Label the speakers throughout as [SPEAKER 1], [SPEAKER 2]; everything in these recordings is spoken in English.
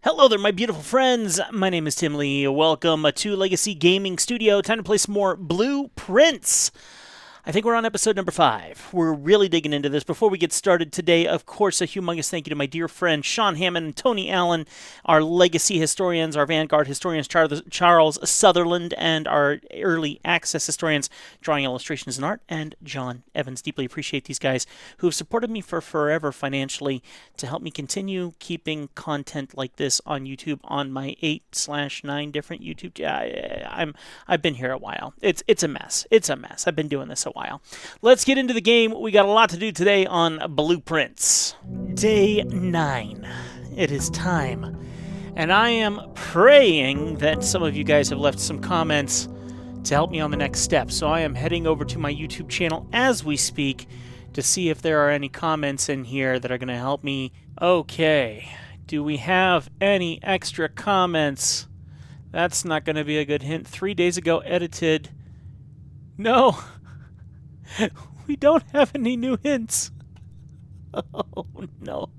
[SPEAKER 1] Hello there, my beautiful friends. My name is Tim Lee. Welcome to Legacy Gaming Studio. Time to play some more Blueprints. I think we're on episode number 5. We're really digging into this. Before we get started today, of course, a humongous thank you to my dear friend Sean Hammond and Tony Allen, our legacy historians, our vanguard historians Charles Sutherland, and our early access historians, Drawing Illustrations and Art, and John Evans. Deeply appreciate these guys who have supported me for forever financially to help me continue keeping content like this on YouTube on my 8/9 different YouTube. I've been here a while. It's a mess. It's a mess. I've been doing this a while. Let's get into the game. We got a lot to do today on Blueprints. Day 9. It is time. And I am praying that some of you guys have left some comments to help me on the next step. So I am heading over to my YouTube channel as we speak to see if there are any comments in here that are going to help me. Okay. Do we have any extra comments? That's not going to be a good hint. 3 days ago edited. No. We don't have any new hints. Oh, no.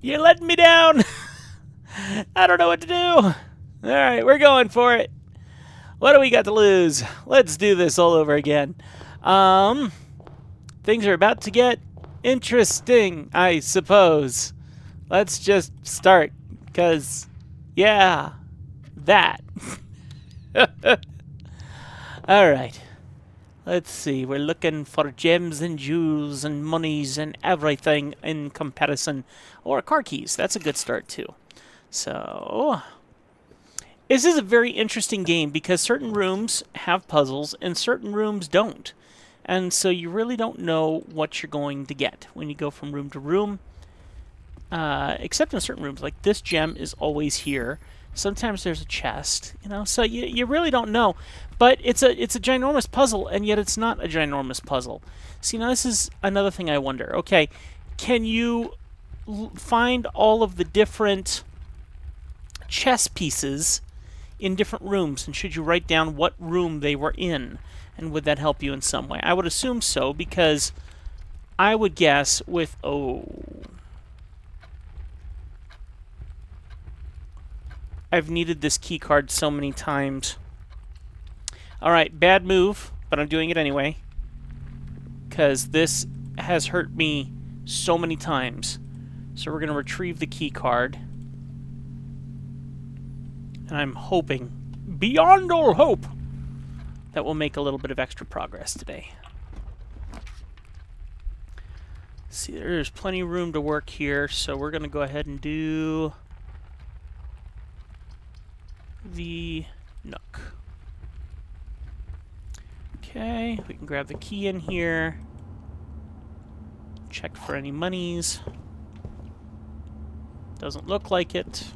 [SPEAKER 1] You're letting me down. I don't know what to do. All right, we're going for it. What do we got to lose? Let's do this all over again. Things are about to get interesting, I suppose. Let's just start, because, yeah, that. All right. Let's see, we're looking for gems and jewels and monies and everything in comparison. Or car keys, that's a good start too. So, this is a very interesting game because certain rooms have puzzles and certain rooms don't. And so you really don't know what you're going to get when you go from room to room. Except in certain rooms, like this gem is always here. Sometimes there's a chest, so you really don't know. But it's a ginormous puzzle, and yet it's not a ginormous puzzle. See, now this is another thing I wonder. Okay, can you find all of the different chess pieces in different rooms, and should you write down what room they were in? And would that help you in some way? I would assume so, because I would guess with... I've needed this key card so many times. Alright, bad move, but I'm doing it anyway. Because this has hurt me so many times. So we're going to retrieve the key card. And I'm hoping, beyond all hope, that we'll make a little bit of extra progress today. See, there's plenty of room to work here, so we're going to go ahead and do the nook. Okay, we can grab the key in here. Check for any monies. Doesn't look like it.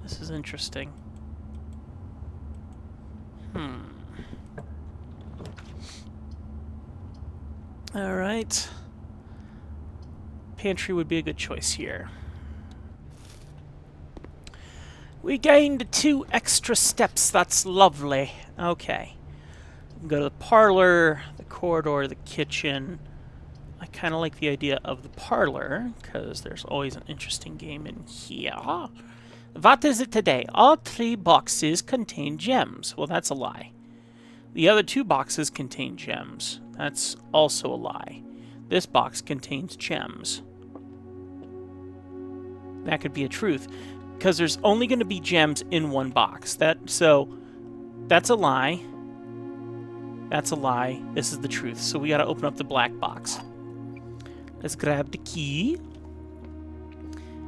[SPEAKER 1] This is interesting. Alright. Pantry would be a good choice here. We gained 2 extra steps. That's lovely. Okay. Go to the parlor, the corridor, the kitchen. I kind of like the idea of the parlor, because there's always an interesting game in here. What is it today? All 3 boxes contain gems. Well, that's a lie. The other 2 boxes contain gems. That's also a lie. This box contains gems. That could be a truth, because there's only going to be gems in one box. So that's a lie. That's a lie. This is the truth. So we got to open up the black box. Let's grab the key.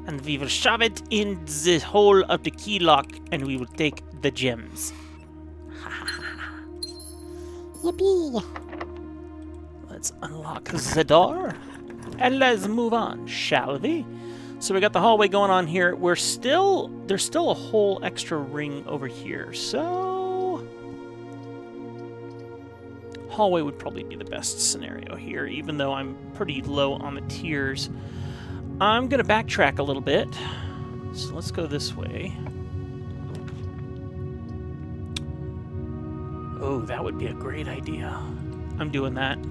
[SPEAKER 1] And we will shove it in the hole of the key lock, and we will take the gems. Yippee! Let's unlock the door. And let's move on, shall we? So we got the hallway going on here. There's still a whole extra ring over here. So hallway would probably be the best scenario here, even though I'm pretty low on the tiers. I'm going to backtrack a little bit. So let's go this way. Oh, that would be a great idea. I'm doing that,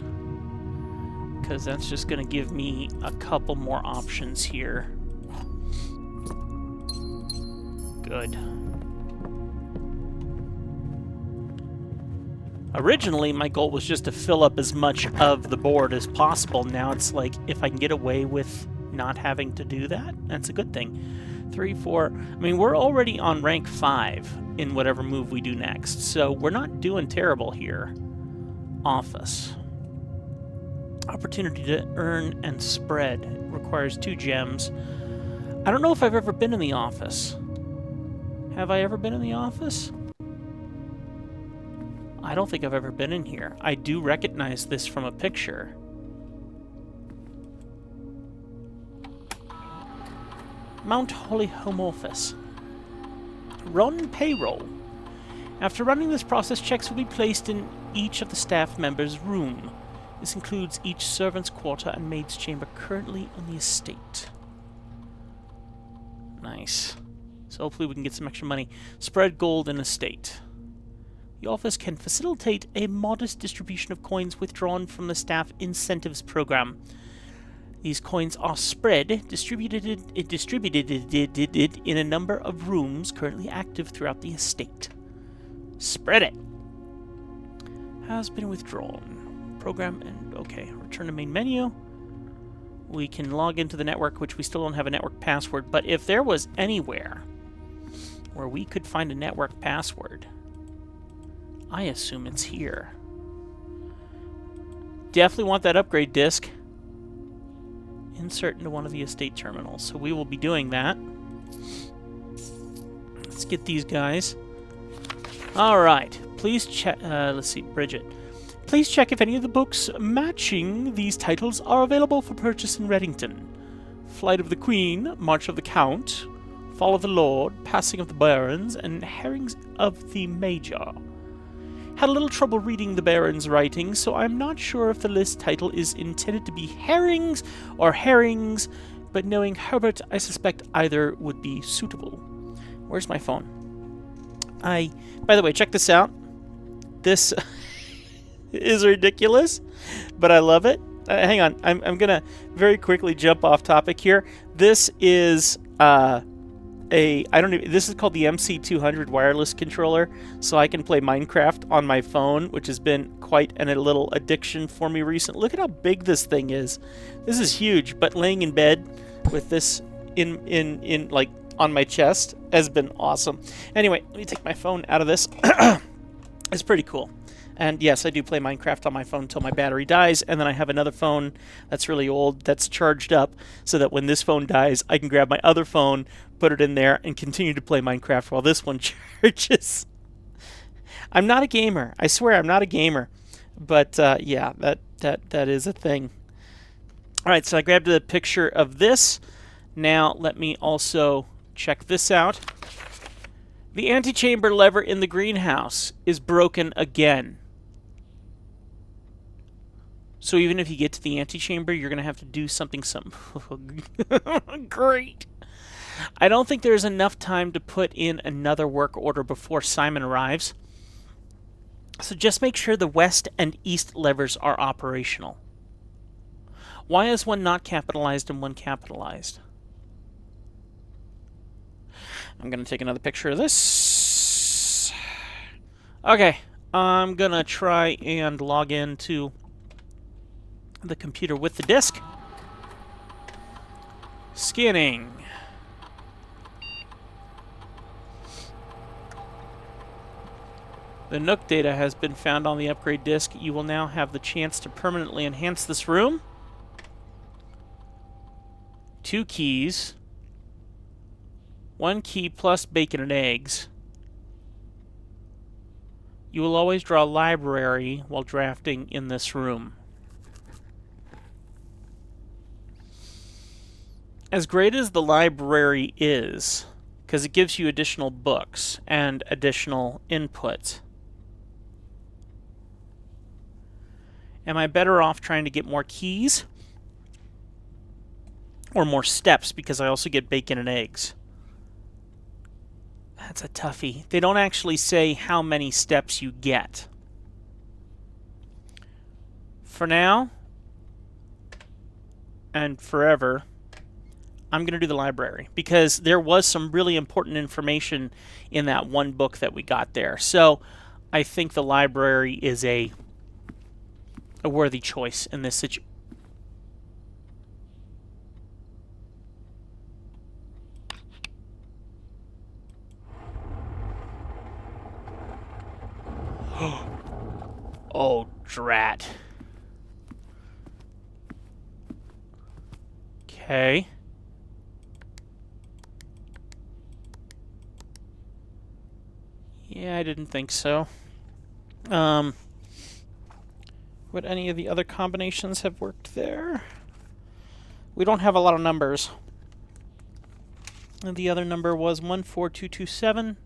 [SPEAKER 1] because that's just going to give me a couple more options here. Good. Originally, my goal was just to fill up as much of the board as possible. Now it's like, if I can get away with not having to do that, that's a good thing. 3, 4... I mean, we're already on rank 5 in whatever move we do next, so we're not doing terrible here. Office. Opportunity to earn and spread. It requires 2 gems. I don't know if I've ever been in the office. Have I ever been in the office? I don't think I've ever been in here. I do recognize this from a picture. Mount Holly Home Office. Run payroll. After running this process, checks will be placed in each of the staff members' room. This includes each servant's quarter and maid's chamber currently on the estate. Nice. So hopefully we can get some extra money. Spread gold in estate. The office can facilitate a modest distribution of coins withdrawn from the staff incentives program. These coins are spread, distributed in a number of rooms currently active throughout the estate. Spread it. Has been withdrawn. Program and okay. Return to main menu. We can log into the network, which we still don't have a network password. But if there was anywhere where we could find a network password, I assume it's here. Definitely want that upgrade disk. Insert into one of the estate terminals. So we will be doing that. Let's get these guys. Alright. Please check... let's see. Bridget. Please check if any of the books matching these titles are available for purchase in Reddington. Flight of the Queen, March of the Count, Fall of the Lord, Passing of the Barons, and Herrings of the Major. Had a little trouble reading the Baron's writing, so I'm not sure if the list title is intended to be herrings or herrings, but knowing Herbert, I suspect either would be suitable. Where's my phone? By the way, check this out. This is ridiculous, but I love it. Hang on, I'm gonna very quickly jump off topic here. This is this is called the MC200 wireless controller, so I can play Minecraft on my phone, which has been quite a little addiction for me recently. Look at how big this thing is. This is huge, but laying in bed with this in like on my chest has been awesome. Anyway, let me take my phone out of this. It's pretty cool. And yes, I do play Minecraft on my phone until my battery dies, and then I have another phone that's really old that's charged up so that when this phone dies, I can grab my other phone, put it in there, and continue to play Minecraft while this one charges. I'm not a gamer. I swear I'm not a gamer. But yeah, that is a thing. All right, so I grabbed a picture of this. Now let me also check this out. The antechamber lever in the greenhouse is broken again. So even if you get to the antechamber, you're going to have to do something great. I don't think there's enough time to put in another work order before Simon arrives. So just make sure the west and east levers are operational. Why is one not capitalized and one capitalized? I'm going to take another picture of this. Okay, I'm going to try and log into the computer with the disk. Scanning. The Nook data has been found on the upgrade disk. You will now have the chance to permanently enhance this room. 2 keys. 1 key plus bacon and eggs. You will always draw library while drafting in this room. As great as the library is, because it gives you additional books and additional input, am I better off trying to get more keys or more steps, because I also get bacon and eggs? That's a toughie. They don't actually say how many steps you get. For now, and forever, I'm going to do the library because there was some really important information in that one book that we got there. So I think the library is a worthy choice in this situation. Oh, drat. Okay. Yeah, I didn't think so. Would any of the other combinations have worked there? We don't have a lot of numbers. And the other number was 14227.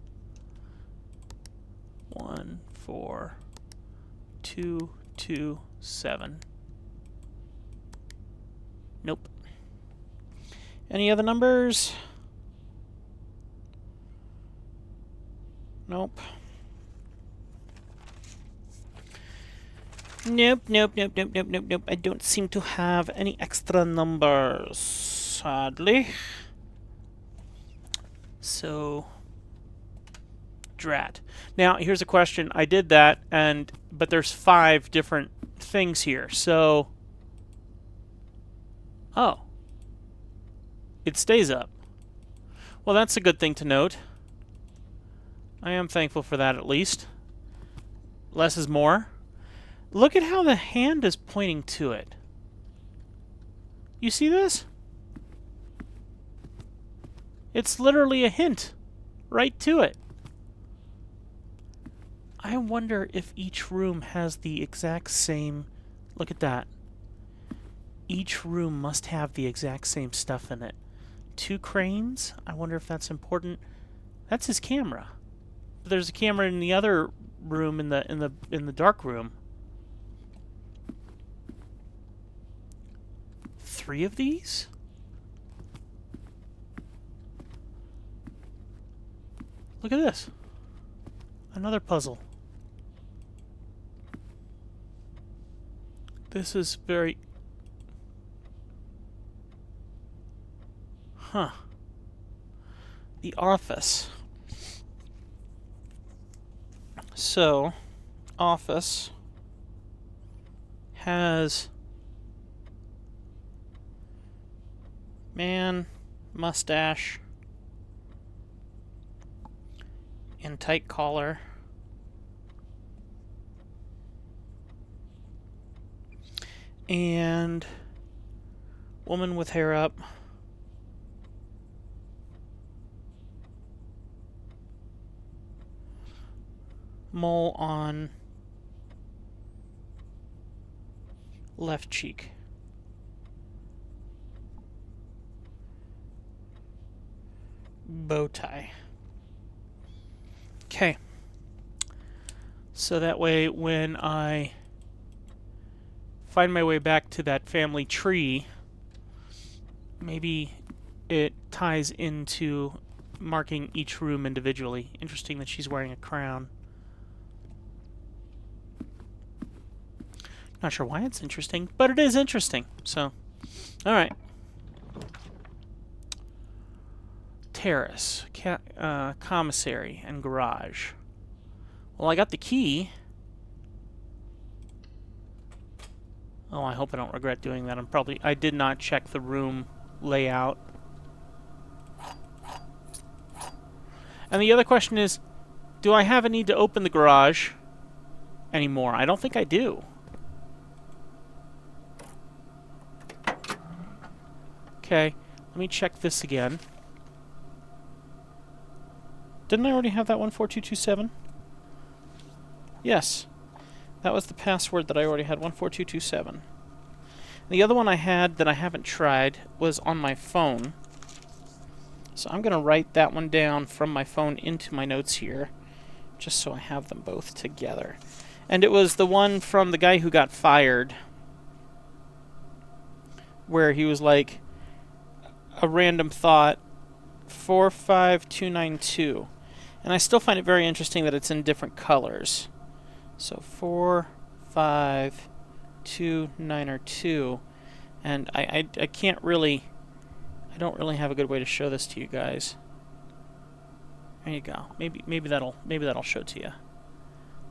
[SPEAKER 1] 14227. Nope. Any other numbers? Nope. Nope, nope, nope, nope, nope, nope, nope. I don't seem to have any extra numbers, sadly. So, drat. Now, here's a question. I did that, but there's 5 different things here. So, oh, it stays up. Well, that's a good thing to note. I am thankful for that, at least. Less is more. Look at how the hand is pointing to it. You see this? It's literally a hint right to it. I wonder if each room has the exact same... Look at that. Each room must have the exact same stuff in it. 2 cranes? I wonder if that's important. That's his camera. There's a camera in the other room in the dark room. 3 of these? Look at this. Another puzzle. This is very... Huh. The office. So, office has man, mustache, and tight collar. And woman with hair up. Mole on left cheek. Bow tie. Okay. So that way when I find my way back to that family tree, maybe it ties into marking each room individually. Interesting that she's wearing a crown. Not sure why it's interesting, but it is interesting. So, all right. Terrace, commissary, and garage. Well, I got the key. Oh, I hope I don't regret doing that. I did not check the room layout. And the other question is, do I have a need to open the garage anymore? I don't think I do. Okay, let me check this again. Didn't I already have that 14227? Yes. That was the password that I already had, 14227. The other one I had that I haven't tried was on my phone. So I'm going to write that one down from my phone into my notes here, just so I have them both together. And it was the one from the guy who got fired, where he was like, a random thought, 45292. And I still find it very interesting that it's in different colors. So 4529 or 2. And I I don't really have a good way to show this to you guys. There you go. Maybe that'll show to you.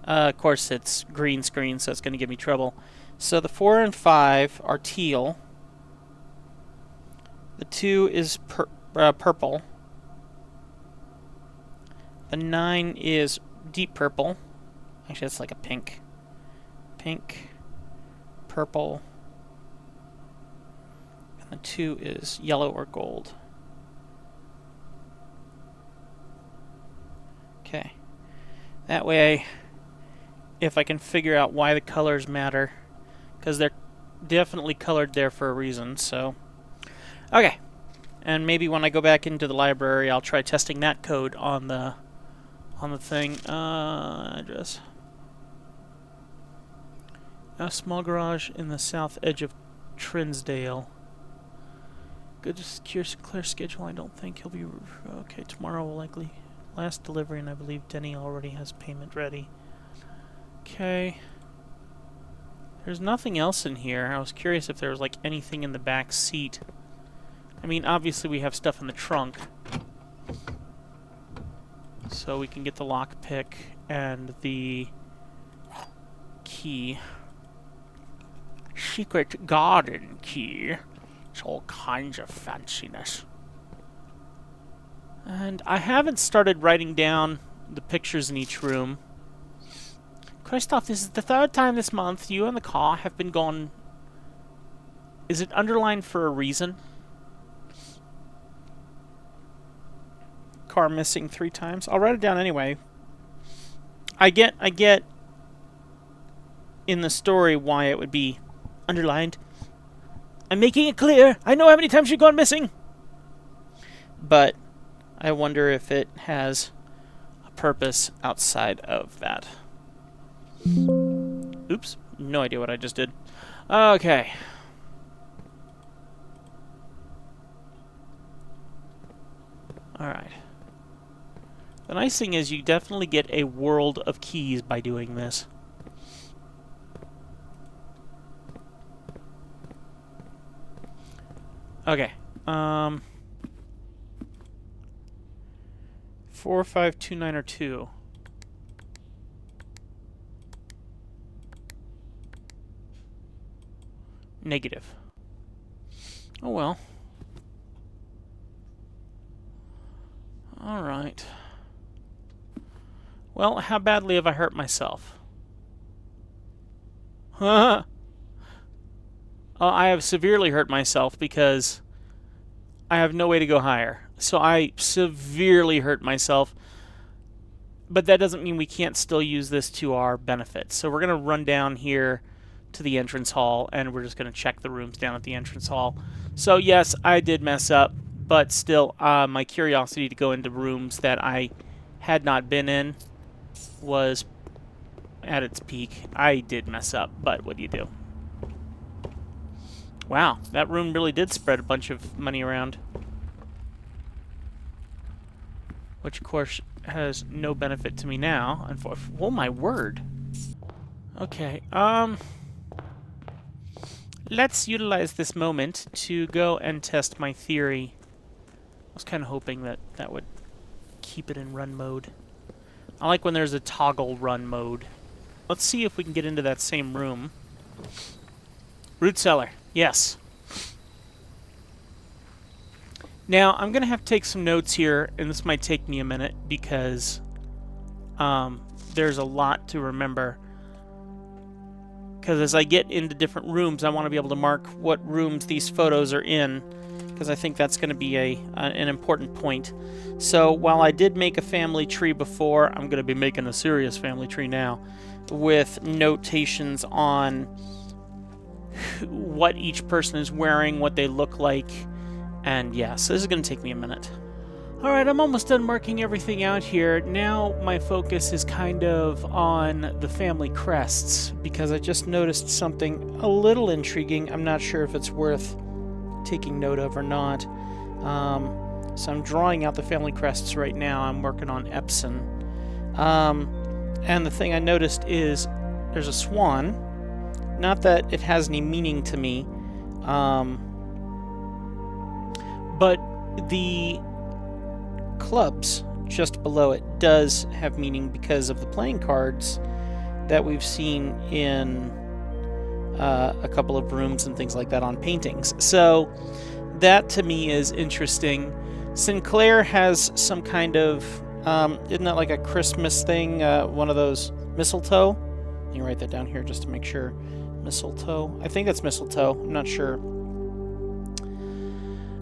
[SPEAKER 1] Of course, it's green screen, so it's going to give me trouble. So the 4 and 5 are teal. The 2 is purple. The 9 is deep purple. Actually, that's like a pink. Pink, purple, and the 2 is yellow or gold. Okay. That way, if I can figure out why the colors matter, because they're definitely colored there for a reason, so... Okay. And maybe when I go back into the library, I'll try testing that code on the thing. Address. A small garage in the south edge of Trinsdale. Good, clear schedule. I don't think he'll be... Okay, tomorrow will likely... Last delivery, and I believe Denny already has payment ready. Okay. There's nothing else in here. I was curious if there was, like, anything in the back seat. I mean, obviously we have stuff in the trunk. So we can get the lockpick and the key. Secret garden key. It's all kinds of fanciness. And I haven't started writing down the pictures in each room. Christoph, this is the 3rd time this month you and the car have been gone. Is it underlined for a reason? Car missing 3 times. I'll write it down anyway. I get in the story why it would be underlined. I'm making it clear. I know how many times you've gone missing. But I wonder if it has a purpose outside of that. Oops. No idea what I just did. Okay. Alright. The nice thing is you definitely get a world of keys by doing this. Okay. 4, 5, 2, 9, or 2. Negative. Oh well. Alright. Well, how badly have I hurt myself? I have severely hurt myself because I have no way to go higher. So I severely hurt myself. But that doesn't mean we can't still use this to our benefit. So we're going to run down here to the entrance hall, and we're just going to check the rooms down at the entrance hall. So yes, I did mess up, but still, my curiosity to go into rooms that I had not been in was at its peak. I did mess up, but what do you do? Wow, that room really did spread a bunch of money around. Which, of course, has no benefit to me now. Oh, my word. Okay, let's utilize this moment to go and test my theory. I was kind of hoping that that would keep it in run mode. I like when there's a toggle run mode. Let's see if we can get into that same room. Root cellar. Yes. Now, I'm going to have to take some notes here, and this might take me a minute because there's a lot to remember. Because as I get into different rooms, I want to be able to mark what rooms these photos are in, because I think that's going to be an important point. So while I did make a family tree before, I'm going to be making a serious family tree now with notations on what each person is wearing, what they look like, and yes, this is going to take me a minute. Alright, I'm almost done marking everything out here. Now my focus is kind of on the family crests, because I just noticed something a little intriguing. I'm not sure if it's worth taking note of or not. So I'm drawing out the family crests right now. I'm working on Epson. And the thing I noticed is there's a swan. Not that it has any meaning to me, But the clubs just below it does have meaning because of the playing cards that we've seen in a couple of rooms and things like that on paintings. So that to me is interesting. Sinclair has some kind of, isn't that like a Christmas thing? One of those mistletoe? You can write that down here just to make sure. Mistletoe. I think that's mistletoe. I'm not sure.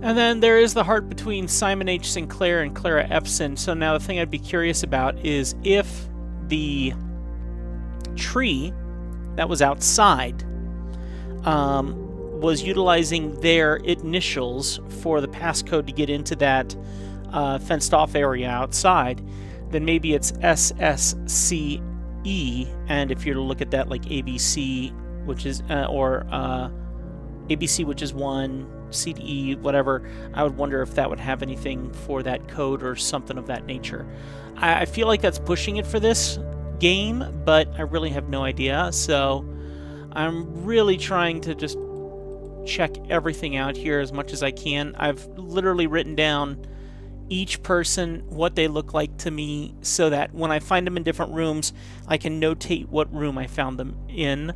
[SPEAKER 1] And then there is the heart between Simon H. Sinclair and Clara Epson. So now the thing I'd be curious about is if the tree that was outside was utilizing their initials for the passcode to get into that fenced off area outside, then maybe it's SSCE, and if you're to look at that like ABC, which is ABC, which is 1, CDE, whatever, I would wonder if that would have anything for that code or something of that nature. I feel like that's pushing it for this game, but I really have no idea, so I'm really trying to just check everything out here as much as I can. I've literally written down each person, what they look like to me, so that when I find them in different rooms, I can notate what room I found them in,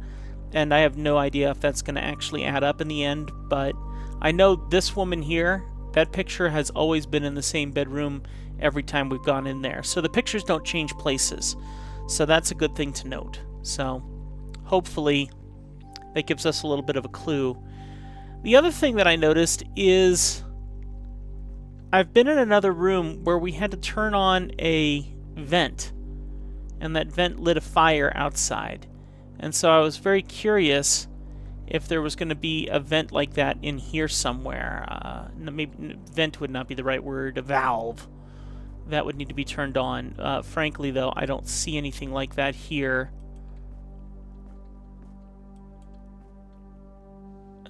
[SPEAKER 1] and I have no idea if that's going to actually add up in the end, but I know this woman here, that picture has always been in the same bedroom every time we've gone in there, so the pictures don't change places, so that's a good thing to note. So hopefully that gives us a little bit of a clue. The other thing that I noticed is I've been in another room where we had to turn on a vent, and that vent lit a fire outside. And so I was very curious if there was going to be a vent like that in here somewhere. Maybe vent would not be the right word, a valve. That would need to be turned on. Frankly, though, I don't see anything like that here.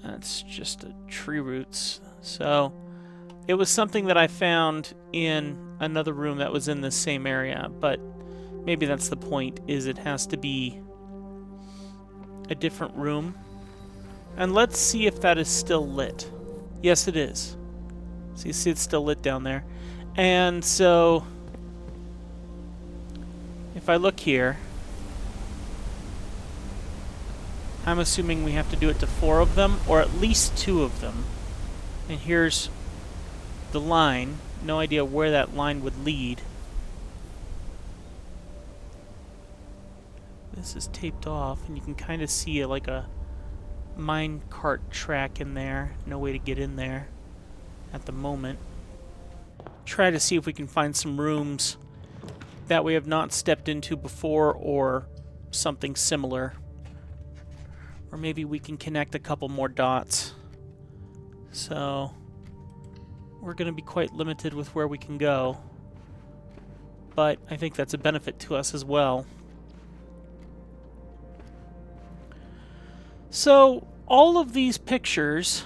[SPEAKER 1] That's just tree roots. So it was something that I found in another room that was in the same area, but maybe that's the point, is it has to be a different room. And let's see if that is still lit. Yes, it is. So you see it's still lit down there. And so if I look here, I'm assuming we have to do it to 4 of them, or at least 2 of them. And here's the line. No idea where that line would lead. This is taped off, and you can kind of see like a mine cart track in there. No way to get in there at the moment. Try to see if we can find some rooms that we have not stepped into before, or something similar. Or maybe we can connect a couple more dots. So we're going to be quite limited with where we can go. But I think that's a benefit to us as well. So all of these pictures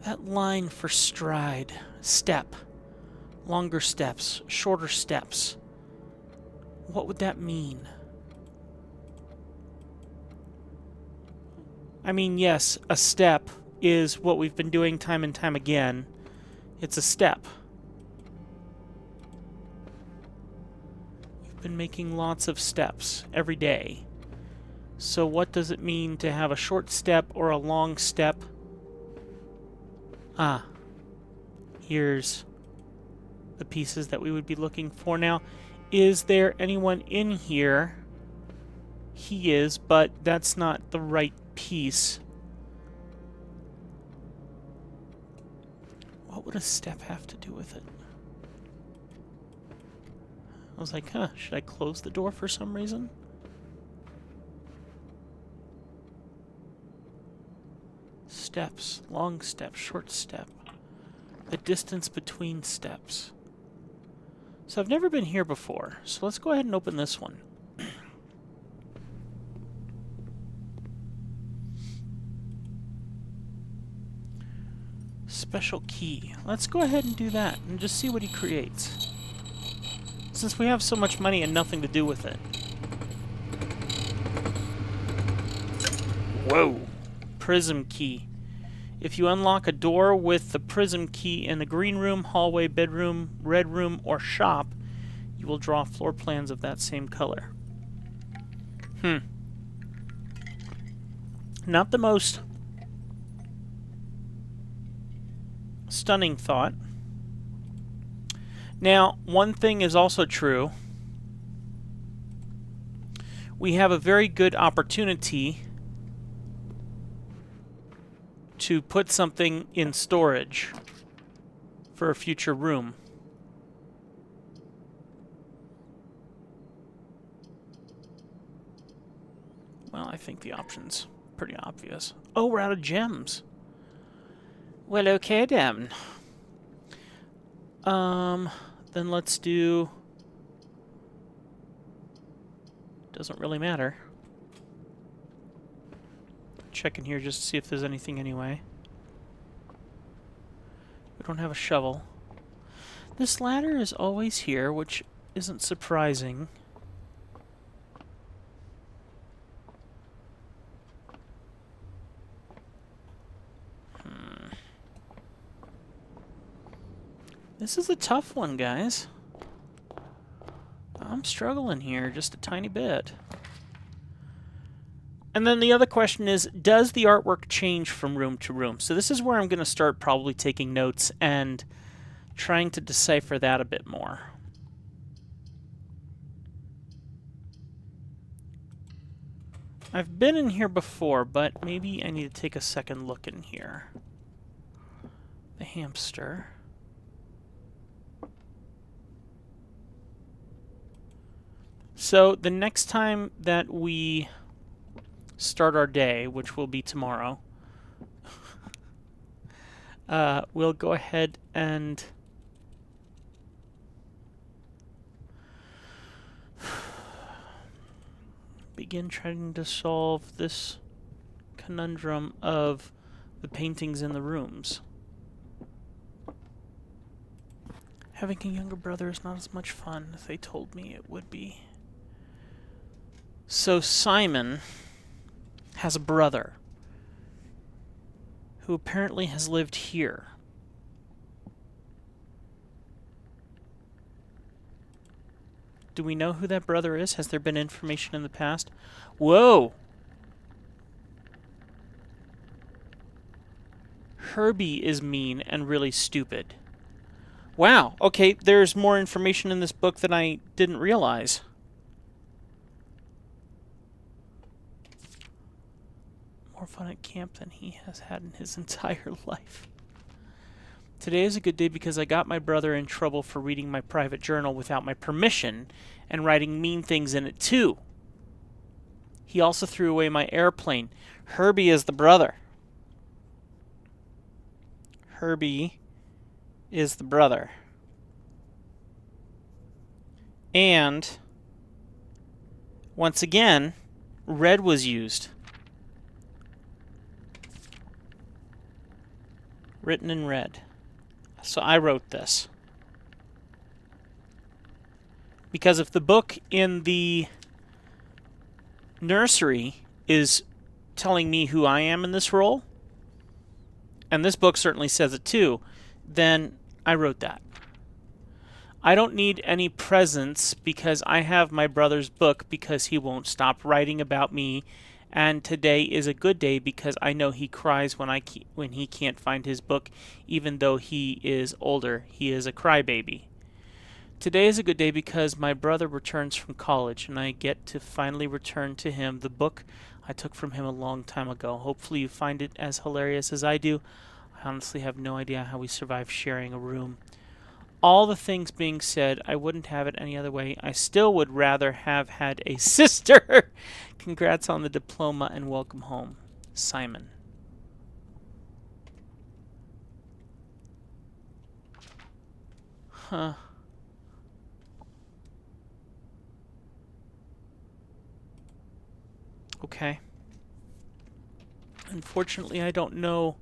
[SPEAKER 1] that line for stride, step, longer steps, shorter steps. What would that mean? I mean, yes, a step is what we've been doing time and time again. It's a step. We've been making lots of steps every day. So what does it mean to have a short step or a long step? Ah, here's the pieces that we would be looking for now. Is there anyone in here? He is, but that's not the right piece. What would a step have to do with it? I was like, huh, should I close the door for some reason? Steps, long step, short step. The distance between steps. So I've never been here before, so let's go ahead and open this one. special key. Let's go ahead and do that and just see what he creates. Since we have so much money and nothing to do with it. Whoa! Prism key. If you unlock a door with the prism key in a green room, hallway, bedroom, red room, or shop, you will draw floor plans of that same color. Not the most stunning thought. Now, one thing is also true. We have a very good opportunity to put something in storage for a future room. Well, I think the option's pretty obvious. Oh, we're out of gems. Well, okay then. Then let's do... Doesn't really matter. Check in here just to see if there's anything anyway. We don't have a shovel. This ladder is always here, which isn't surprising. This is a tough one, guys. I'm struggling here just a tiny bit. And then the other question is, does the artwork change from room to room? So this is where I'm going to start probably taking notes and trying to decipher that a bit more. I've been in here before, but maybe I need to take a second look in here. The hamster. So the next time that we start our day, which will be tomorrow, we'll go ahead and begin trying to solve this conundrum of the paintings in the rooms. Having a younger brother is not as much fun as they told me it would be. So Simon has a brother who apparently has lived here. Do we know who that brother is? Has there been information in the past? Whoa! Herbie is mean and really stupid. Wow, okay, there's more information in this book than I didn't realize. More fun at camp than he has had in his entire life. Today is a good day because I got my brother in trouble for reading my private journal without my permission and writing mean things in it too. He also threw away my airplane. Herbie is the brother. Herbie is the brother. And once again, red was used. Written in red. So I wrote this. Because if the book in the nursery is telling me who I am in this role, and this book certainly says it too, then I wrote that. I don't need any presents because I have my brother's book because he won't stop writing about me. And today is a good day because I know he cries when he can't find his book, even though he is older. He is a crybaby. Today is a good day because my brother returns from college, and I get to finally return to him the book I took from him a long time ago. Hopefully you find it as hilarious as I do. I honestly have no idea how we survived sharing a room. All the things being said, I wouldn't have it any other way. I still would rather have had a sister. Congrats on the diploma and welcome home, Simon. Huh. Okay. Unfortunately, I don't know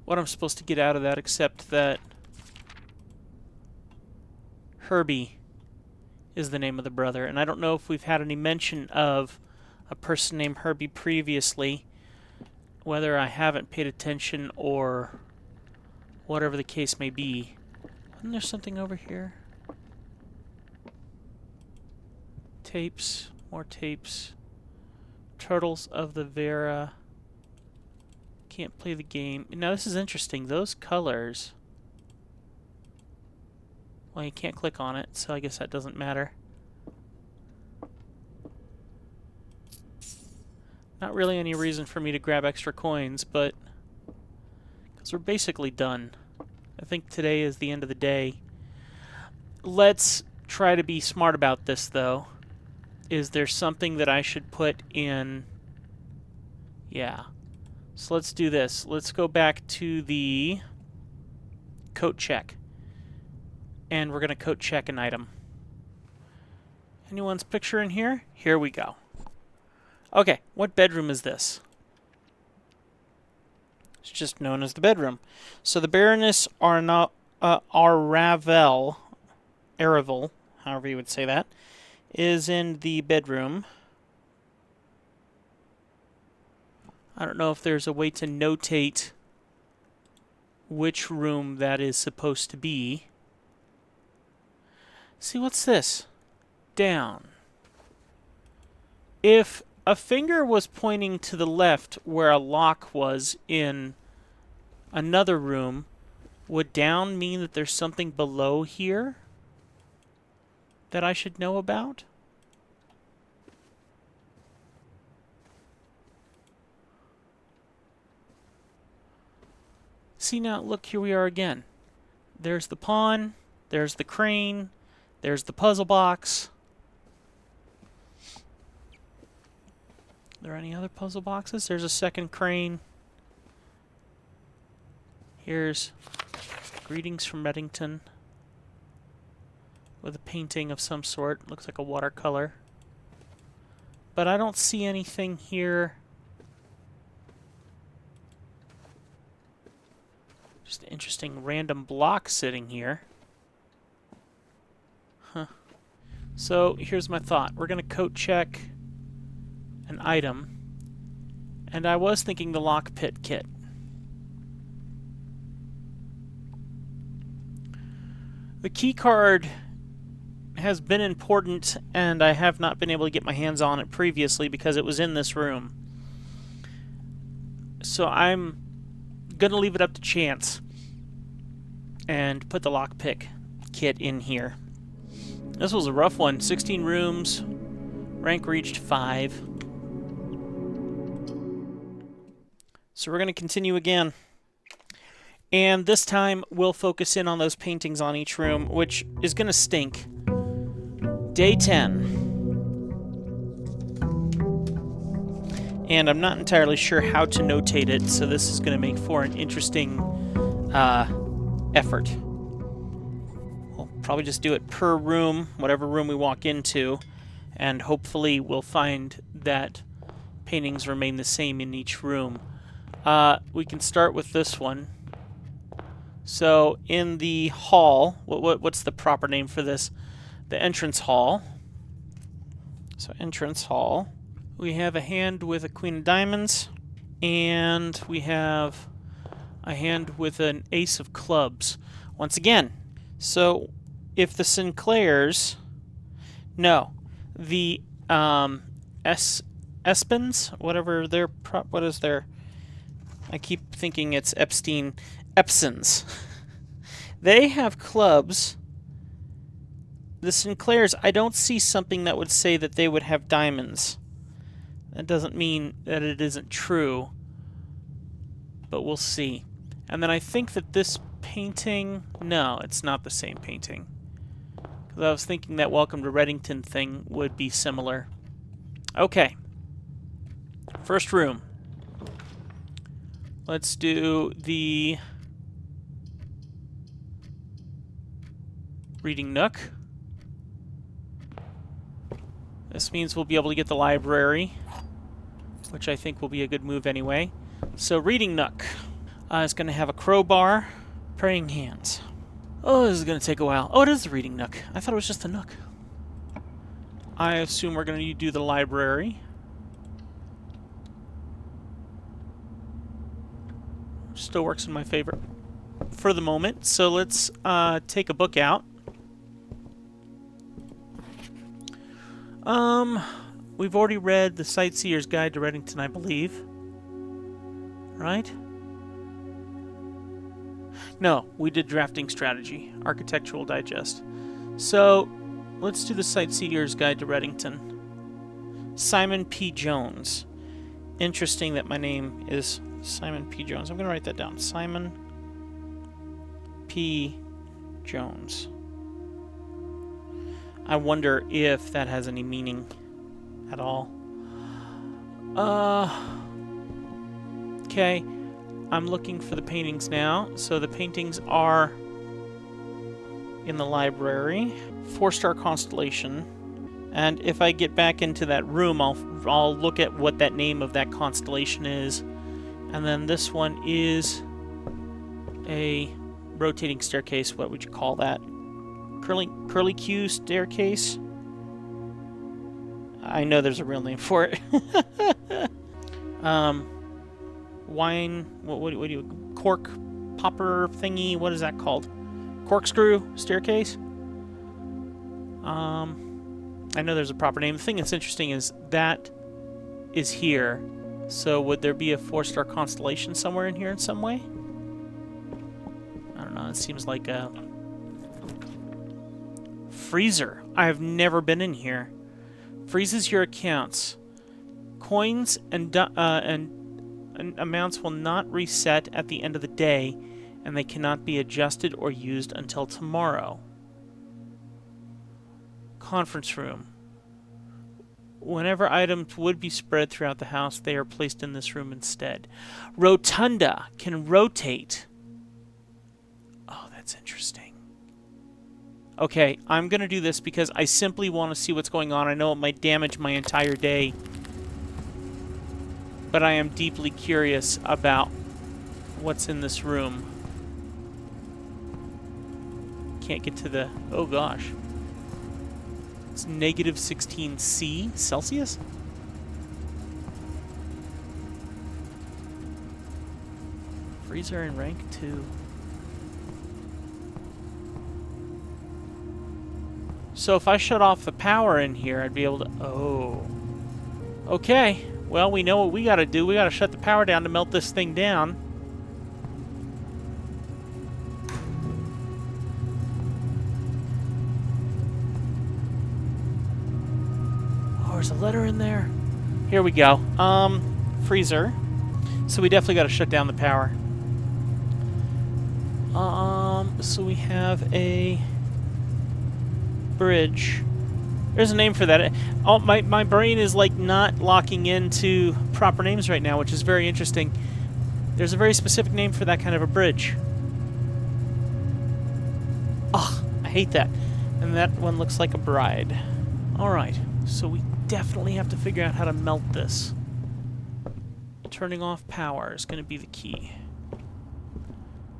[SPEAKER 1] what I'm supposed to get out of that, except that Herbie is the name of the brother. And I don't know if we've had any mention of a person named Herbie previously, whether I haven't paid attention or whatever the case may be. Isn't there something over here? Tapes, more tapes. Turtles of the Vera. Can't play the game. Now this is interesting. Those colors. Well, you can't click on it, so I guess that doesn't matter. Not really any reason for me to grab extra coins, but because we're basically done. I think today is the end of the day. Let's try to be smart about this, though. Is there something that I should put in? Yeah. So let's do this. Let's go back to the coat check. And we're going to coat check an item. Anyone's picture in here? Here we go. Okay, what bedroom is this? It's just known as the bedroom. So the Baroness Aravel, however you would say that, is in the bedroom. I don't know if there's a way to notate which room that is supposed to be. See, what's this? Down. If a finger was pointing to the left where a lock was in another room, would down mean that there's something below here that I should know about? See now, look, here we are again. There's the pawn, there's the crane, there's the puzzle box. Are there any other puzzle boxes? There's a second crane. Here's Greetings from Reddington with a painting of some sort. Looks like a watercolor. But I don't see anything here. Just an interesting random block sitting here. Huh. So here's my thought. We're going to coat check an item. And I was thinking the lock pit kit. The key card has been important, and I have not been able to get my hands on it previously because it was in this room. So I'm going to leave it up to chance and put the lockpick kit in here. This was a rough one. 16 rooms. Rank reached 5. So we're going to continue again. And this time we'll focus in on those paintings on each room, which is going to stink. Day 10. And I'm not entirely sure how to notate it, so this is going to make for an interesting effort. We'll probably just do it per room, whatever room we walk into, and hopefully we'll find that paintings remain the same in each room. We can start with this one. So in the hall, what's the proper name for this? The entrance hall. So entrance hall. We have a hand with a queen of diamonds, and we have a hand with an ace of clubs. Once again, so if the Sinclairs, no, the Espins, whatever their, what is their, I keep thinking it's Epsons. They have clubs. The Sinclairs, I don't see something that would say that they would have diamonds. That doesn't mean that it isn't true, but we'll see. And then I think that this painting, no, it's not the same painting. Because I was thinking that Welcome to Reddington thing would be similar. Okay. First room. Let's do the reading nook. This means we'll be able to get the library, which I think will be a good move anyway. So, reading nook. It's going to have a crowbar, praying hands. Oh, this is going to take a while. Oh, it is the reading nook. I thought it was just the nook. I assume we're going to do the library. Still works in my favor for the moment. So let's take a book out. We've already read The Sightseer's Guide to Reddington, I believe. Right? No, we did Drafting Strategy, Architectural Digest. So, let's do The Sightseer's Guide to Reddington. Simon P. Jones. Interesting that my name is Simon P. Jones. I'm going to write that down. Simon P. Jones. I wonder if that has any meaning at all. Okay. I'm looking for the paintings now. So the paintings are in the library. 4-star constellation. And if I get back into that room, I'll look at what that name of that constellation is. And then this one is a rotating staircase. What would you call that? Curly Q staircase? I know there's a real name for it. Wine, what do you, cork popper thingy, what is that called? Corkscrew staircase? I know there's a proper name. The thing that's interesting is that is here. So would there be a 4-star constellation somewhere in here in some way? I don't know, it seems like a freezer. I have never been in here. Freezes your accounts. Coins and amounts will not reset at the end of the day, and they cannot be adjusted or used until tomorrow. Conference room. Whenever items would be spread throughout the house, they are placed in this room instead. Rotunda can rotate. Oh, that's interesting. Okay, I'm going to do this because I simply want to see what's going on. I know it might damage my entire day, but I am deeply curious about what's in this room. Can't get to the... Oh, gosh. It's negative 16 Celsius? Freezer in rank 2. So if I shut off the power in here, I'd be able to... Oh. Okay. Well, we know what we gotta do. We gotta shut the power down to melt this thing down. Oh, there's a letter in there. Here we go. Freezer. So we definitely gotta shut down the power. So we have a... bridge. There's a name for that. Oh, my brain is like not locking into proper names right now, which is very interesting. There's a very specific name for that kind of a bridge. Ugh, I hate that. And that one looks like a bride. Alright, so we definitely have to figure out how to melt this. Turning off power is going to be the key.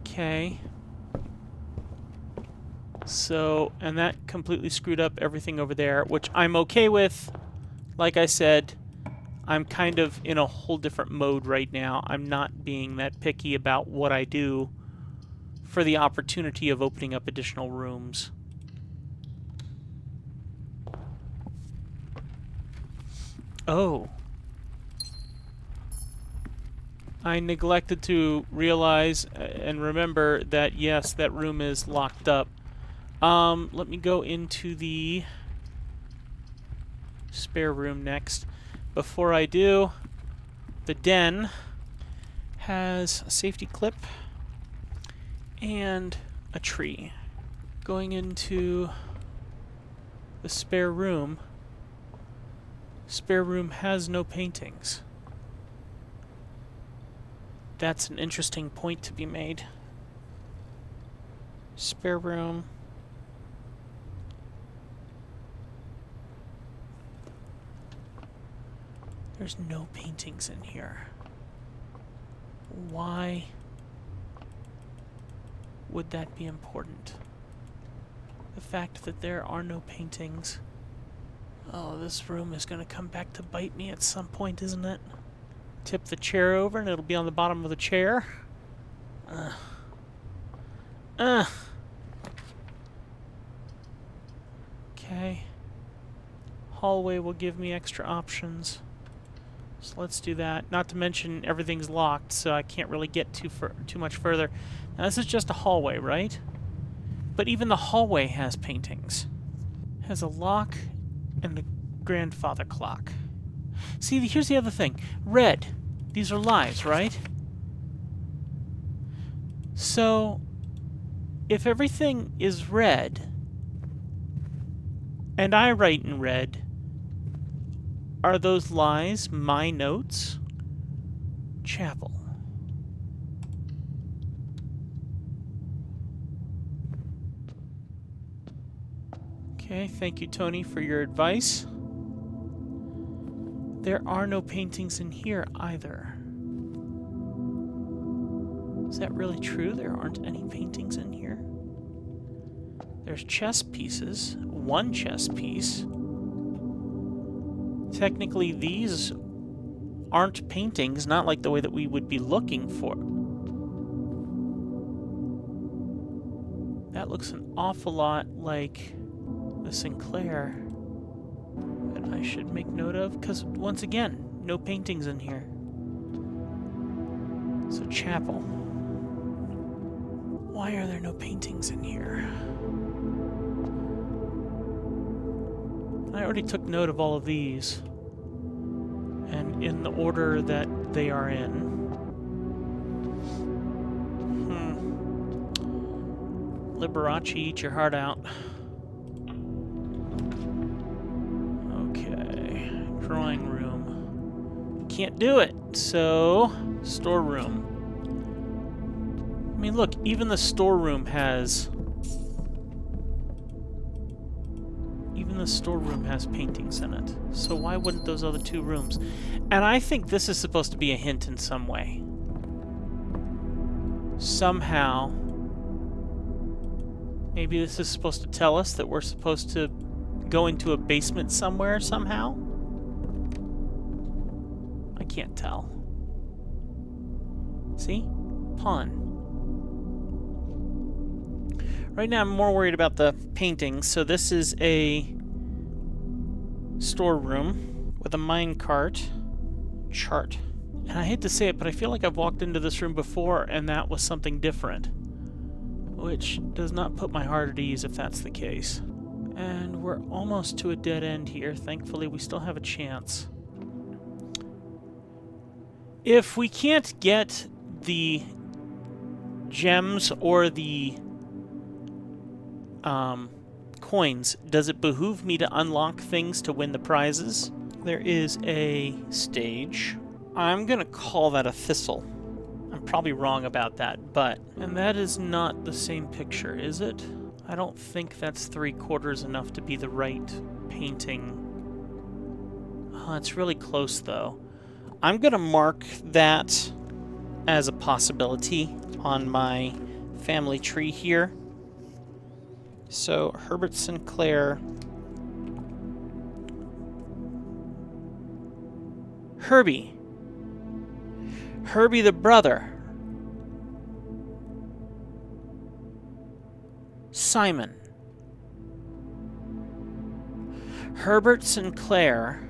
[SPEAKER 1] Okay. So, and that completely screwed up everything over there, which I'm okay with. Like I said, I'm kind of in a whole different mode right now. I'm not being that picky about what I do for the opportunity of opening up additional rooms. Oh. I neglected to realize and remember that, yes, that room is locked up. Let me go into the spare room next. Before I do, the den has a safety clip and a tree. Going into the spare room. Spare room has no paintings. That's an interesting point to be made. Spare room. There's no paintings in here. Why would that be important? The fact that there are no paintings. Oh, this room is going to come back to bite me at some point, isn't it? Tip the chair over and it'll be on the bottom of the chair. Okay. Hallway will give me extra options. So let's do that. Not to mention everything's locked, so I can't really get too much further. Now this is just a hallway, right? But even the hallway has paintings. It has a lock and a grandfather clock. See, here's the other thing. Red. These are lives, right? So, if everything is red, and I write in red, are those lies my notes? Chapel. Okay, thank you, Tony, for your advice. There are no paintings in here either. Is that really true? There aren't any paintings in here? There's chess pieces. One chess piece. Technically, these aren't paintings, not like the way that we would be looking for. That looks an awful lot like the Sinclair that I should make note of, because, once again, no paintings in here. So, chapel. Why are there no paintings in here? I already took note of all of these, and in the order that they are in. Liberace, eat your heart out. Okay, drawing room. Can't do it, so storeroom. I mean, look, even the storeroom has... Even the storeroom has paintings in it. So why wouldn't those other two rooms? And I think this is supposed to be a hint in some way. Somehow, maybe this is supposed to tell us that we're supposed to go into a basement somewhere somehow? I can't tell. See? Pawn. Right now I'm more worried about the paintings, so this is a storeroom with a minecart chart. And I hate to say it, but I feel like I've walked into this room before and that was something different. Which does not put my heart at ease if that's the case. And we're almost to a dead end here. Thankfully, we still have a chance. If we can't get the gems or the coins, does it behoove me to unlock things to win the prizes? There is a stage. I'm gonna call that a thistle. I'm probably wrong about that, but... And that is not the same picture, is it? I don't think that's 3/4 enough to be the right painting. Oh, it's really close, though. I'm gonna mark that as a possibility on my family tree here. So, Herbert Sinclair. Herbie. Herbie the brother. Simon. Herbert Sinclair.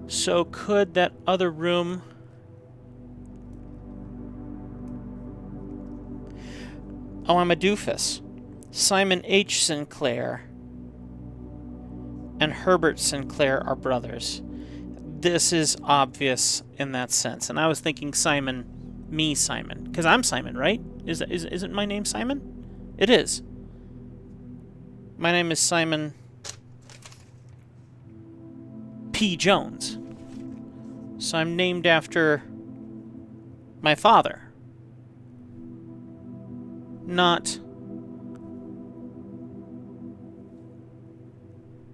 [SPEAKER 1] So could that other room... Oh, I'm a doofus. Simon H. Sinclair and Herbert Sinclair are brothers. This is obvious in that sense. And I was thinking Simon, me Simon. Because I'm Simon, right? Isn't my name Simon? It is. My name is Simon P. Jones. So I'm named after my father. Not...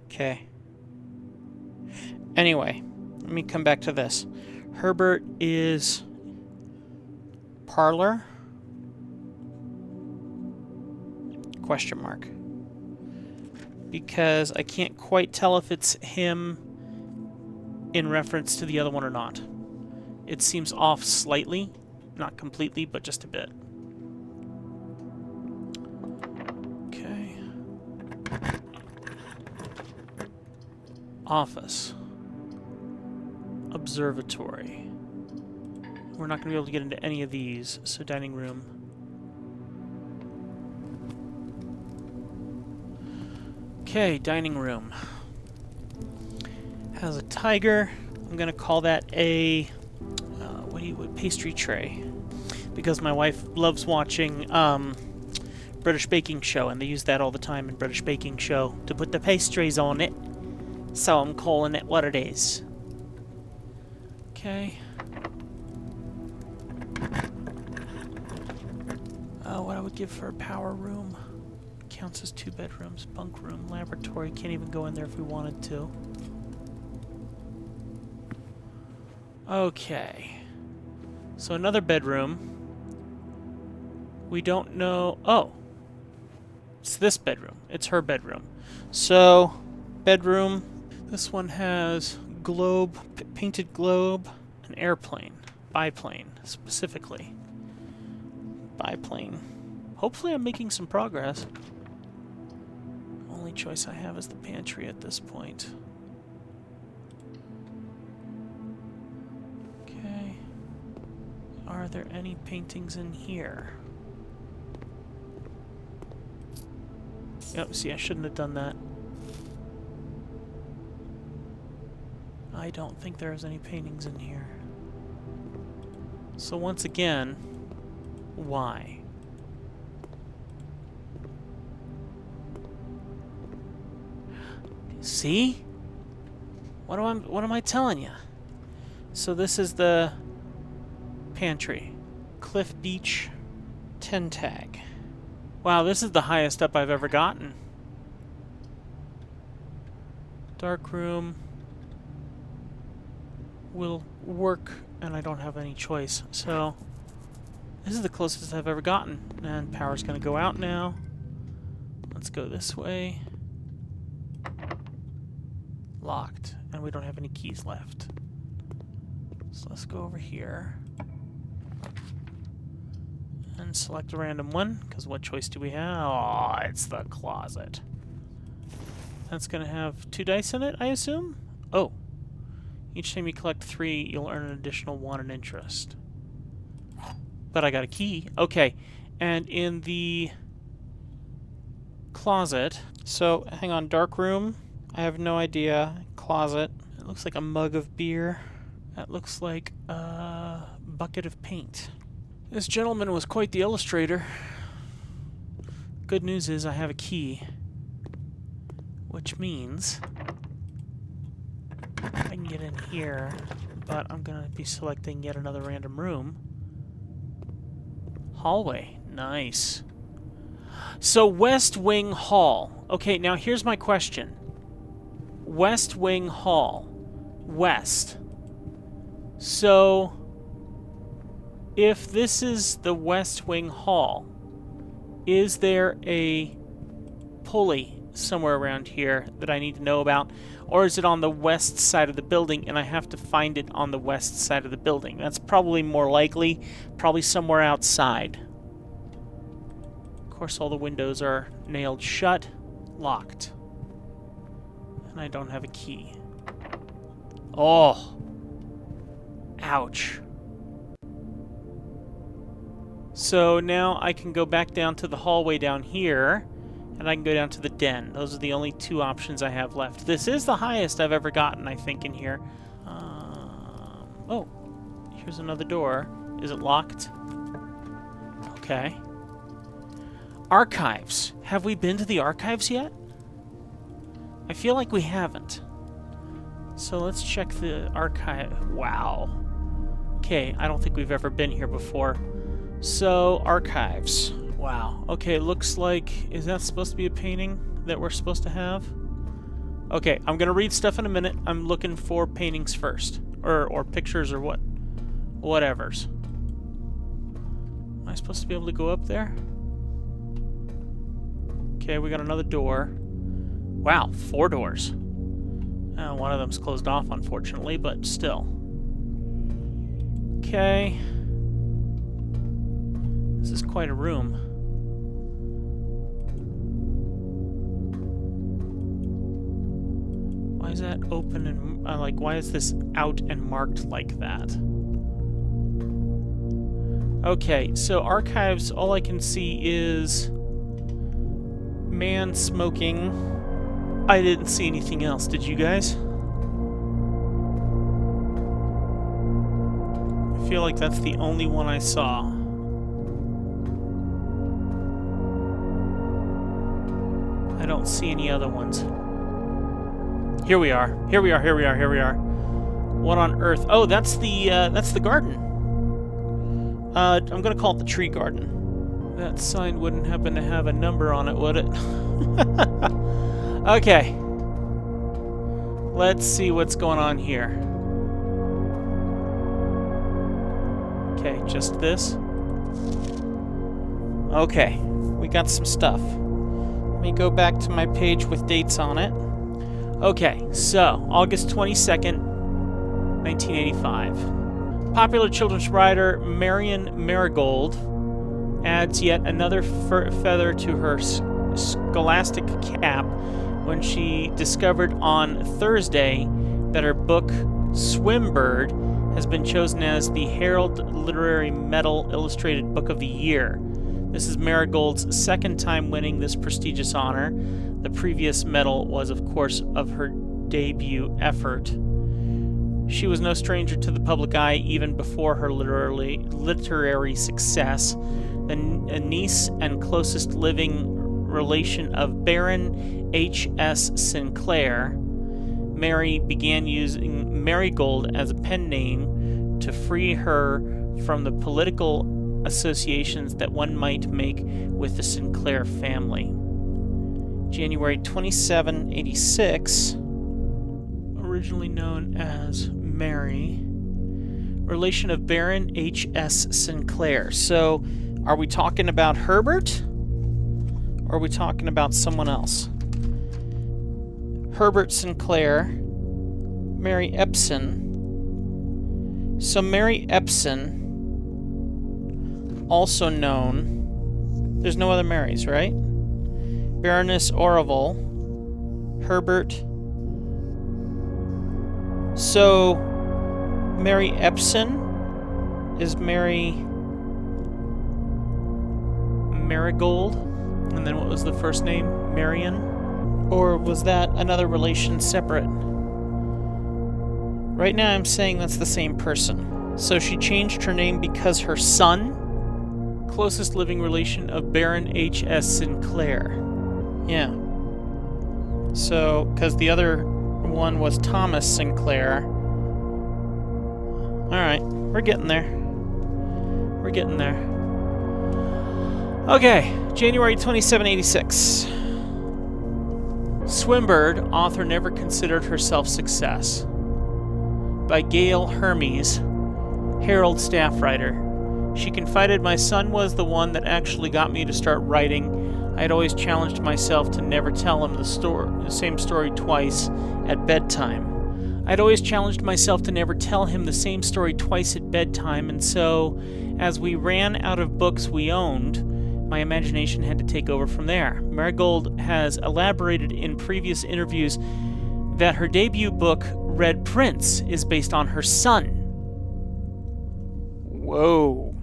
[SPEAKER 1] Okay. Anyway, let me come back to this. Herbert is parlor? Question mark. Because I can't quite tell if it's him in reference to the other one or not. It seems off slightly. Not completely, but just a bit. Okay. Office. Observatory. We're not going to be able to get into any of these, so dining room. Okay, dining room. Has a tiger. I'm going to call that a pastry tray. Because my wife loves watching British Baking Show, and they use that all the time in British Baking Show to put the pastries on it. So I'm calling it what it is. Okay. What I would give for a power room. Counts as 2 bedrooms. Bunk room, laboratory. Can't even go in there if we wanted to. Okay. So another bedroom. We don't know... Oh. It's this bedroom. It's her bedroom. So, bedroom. This one has globe, painted globe, an airplane. Biplane, specifically. Biplane. Hopefully I'm making some progress. Only choice I have is the pantry at this point. Okay. Are there any paintings in here? Yep, see, I shouldn't have done that. I don't think there's any paintings in here. So once again, why? See? What am I telling you? So this is the pantry. Cliff Beach 10 tag. Wow, this is the highest up I've ever gotten. Dark room will work, and I don't have any choice. So this is the closest I've ever gotten. And power's gonna go out now. Let's go this way. Locked, and we don't have any keys left. So let's go over here and select a random one, because what choice do we have? Oh, it's the closet. That's going to have 2 dice in it, I assume? Oh. Each time you collect 3, you'll earn an additional 1 in interest. But I got a key. Okay. And in the closet, so hang on, dark room. I have no idea. Closet. It looks like a mug of beer. That looks like a bucket of paint. This gentleman was quite the illustrator. Good news is I have a key, which means I can get in here, but I'm going to be selecting yet another random room. Hallway. Nice. So, West Wing Hall. Okay, now here's my question. West Wing Hall. West. So, if this is the West Wing Hall, is there a pulley somewhere around here that I need to know about? Or is it on the west side of the building and I have to find it on the west side of the building? That's probably more likely. Probably somewhere outside. Of course, all the windows are nailed shut. Locked. And I don't have a key. Oh. Ouch. So now I can go back down to the hallway down here, and I can go down to the den. Those are the only 2 options I have left. This is the highest I've ever gotten, I think, in here. Oh, here's another door. Is it locked? Okay. Archives. Have we been to the archives yet? I feel like we haven't. So let's check the archive. Wow. Okay, I don't think we've ever been here before. So, archives. Wow. Okay, looks like... Is that supposed to be a painting that we're supposed to have? Okay, I'm gonna read stuff in a minute. I'm looking for paintings first. Or pictures or whatevers. Am I supposed to be able to go up there? Okay, we got another door. Wow, 4 doors. One of them's closed off, unfortunately, but still. Okay. This is quite a room. Why is that open and... like, why is this out and marked like that? Okay, so archives, all I can see is... man smoking. I didn't see anything else. Did you guys? I feel like that's the only one I saw. I don't see any other ones. Here we are. Here we are. Here we are. Here we are. What on earth? Oh, that's the garden. I'm gonna call it the tree garden. That sign wouldn't happen to have a number on it, would it? Okay. Let's see what's going on here. Okay, just this. Okay, we got some stuff. Let me go back to my page with dates on it. Okay, so, August 22nd, 1985. Popular children's writer Marion Marigold adds yet another feather to her scholastic cap when she discovered on Thursday that her book, Swimbird, has been chosen as the Herald Literary Medal Illustrated Book of the Year. This is Marigold's second time winning this prestigious honor. The previous medal was, of course, of her debut effort. She was no stranger to the public eye even before her literary success. The niece and closest living relation of Baron H.S. Sinclair, Mary began using Marigold as a pen name to free her from the political associations that one might make with the Sinclair family. January 27, 86, originally known as Mary, relation of Baron H.S. Sinclair. So, are we talking about Herbert? Or are we talking about someone else? Herbert Sinclair, Mary Epson. So Mary Epson, also known, there's no other Marys, right? Baroness Orville, Herbert. So Mary Epson is Mary Marigold, and then what was the first name? Marion? Or was that another relation separate? Right now I'm saying that's the same person. So she changed her name because her son, closest living relation of Baron H.S. Sinclair. Yeah. So, because the other one was Thomas Sinclair. Alright, we're getting there. We're getting there. Okay, January 27, 86. Swimbird, author never considered herself success. By Gail Hermes, Herald staff writer. She confided, my son was the one that actually got me to start writing. I had always challenged myself to never tell him the same story twice at bedtime. I'd always challenged myself to never tell him the same story twice at bedtime, and so, as we ran out of books we owned, my imagination had to take over from there. Marigold has elaborated in previous interviews that her debut book, Red Prince, is based on her son. Whoa.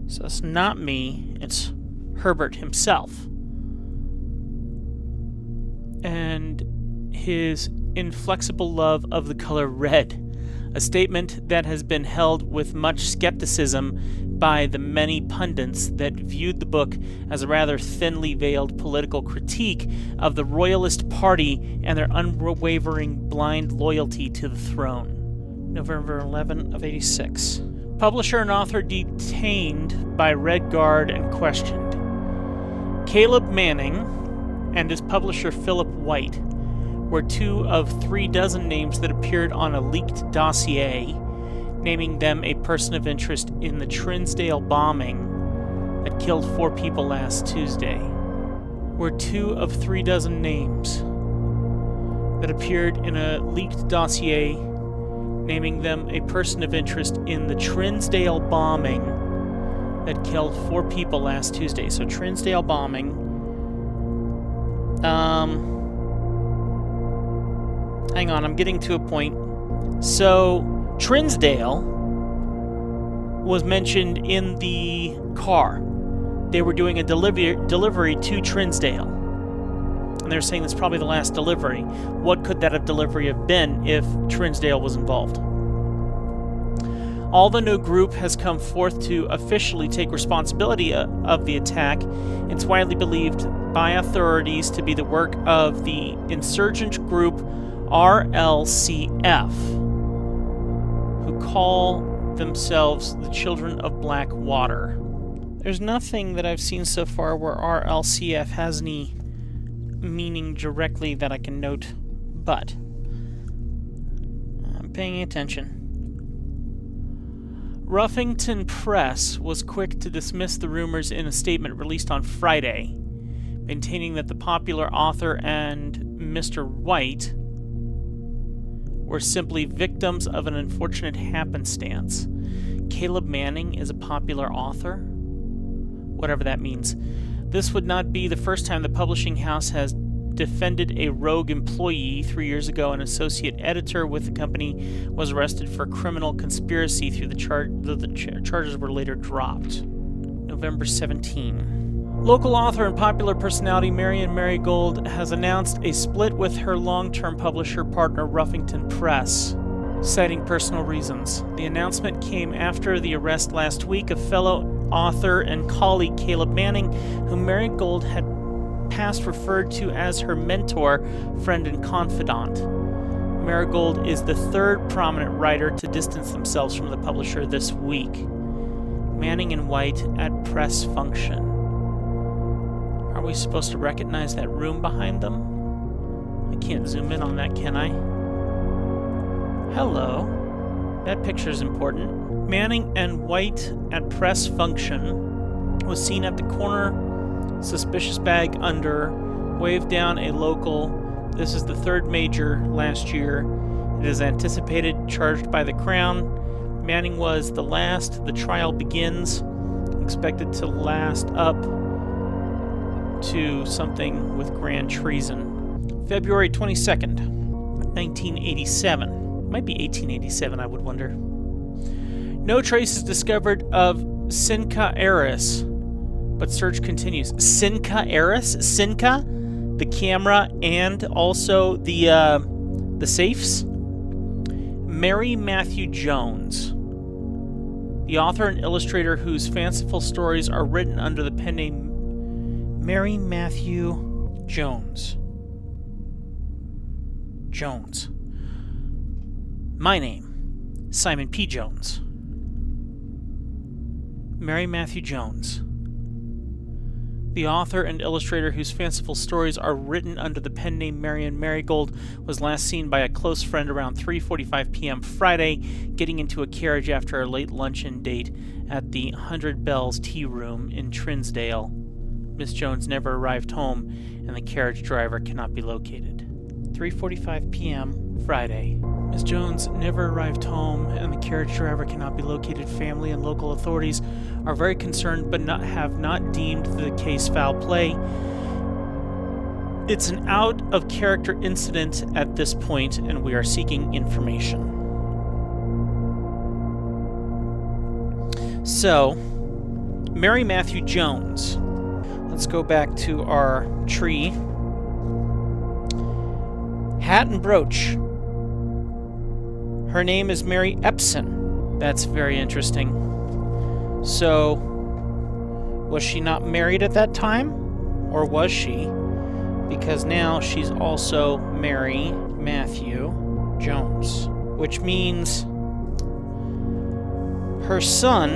[SPEAKER 1] So it's not me, it's Herbert himself. And his inflexible love of the color red, a statement that has been held with much skepticism by the many pundits that viewed the book as a rather thinly veiled political critique of the Royalist Party and their unwavering blind loyalty to the throne. November 11 of 86. Publisher and author detained by Red Guard and questioned. Caleb Manning and his publisher Philip White were 2 of 3 dozen names that appeared on a leaked dossier, naming them a person of interest in the Trinsdale bombing that killed 4 people last Tuesday. Were 2 of 3 dozen names that appeared in a leaked dossier, naming them a person of interest in the Trinsdale bombing that killed 4 people last Tuesday. So Trinsdale bombing. Hang on, I'm getting to a point. So Trinsdale was mentioned in the car. They were doing a delivery to Trinsdale. And they're saying that's probably the last delivery. What could that delivery have been if Trinsdale was involved? Although no group has come forth to officially take responsibility of the attack, it's widely believed by authorities to be the work of the insurgent group RLCF, who call themselves the Children of Blackwater. There's nothing that I've seen so far where RLCF has any meaning directly that I can note, but I'm paying attention. Ruffington Press was quick to dismiss the rumors in a statement released on Friday, maintaining that the popular author and Mr. White were simply victims of an unfortunate happenstance. Caleb Manning is a popular author? Whatever that means. This would not be the first time the publishing house has defended a rogue employee. 3 years ago, an associate editor with the company was arrested for criminal conspiracy through the charges were later dropped. November 17. Local author and popular personality Marion Marigold has announced a split with her long-term publisher partner Ruffington Press, citing personal reasons. The announcement came after the arrest last week of fellow author and colleague Caleb Manning, whom Marigold had past referred to as her mentor, friend, and confidant. Marigold is the 3rd prominent writer to distance themselves from the publisher this week. Manning and White at press function. Are we supposed to recognize that room behind them? I can't zoom in on that, can I? Hello. That picture's important. Manning and White at press function was seen at the corner, suspicious bag under, waved down a local. This is the 3rd major last year. It is anticipated charged by the Crown. Manning was the last. The trial begins, expected to last up to something with grand treason. February 22nd, 1987. Might be 1887, I would wonder. No traces discovered of Sinca Eris, but search continues. Sinca Eris? Sinca? The camera and also the safes? Mary Matthew Jones, the author and illustrator whose fanciful stories are written under the pen name Mary Matthew Jones. Jones. My name, Simon P. Jones. Mary Matthew Jones, the author and illustrator whose fanciful stories are written under the pen name Marion Marigold, was last seen by a close friend around 3:45 p.m. Friday, getting into a carriage after a late luncheon date at the 100 Bells Tea Room in Trinsdale. Miss Jones never arrived home, and the carriage driver cannot be located. 3:45 p.m. Friday. Miss Jones never arrived home, and the carriage driver cannot be located. Family and local authorities are very concerned, but have not deemed the case foul play. It's an out-of-character incident at this point, and we are seeking information. So, Mary Matthew Jones. Let's go back to our tree. Hat and brooch. Her name is Mary Epson. That's very interesting. So, was she not married at that time? Or was she? Because now she's also Mary Matthew Jones, which means her son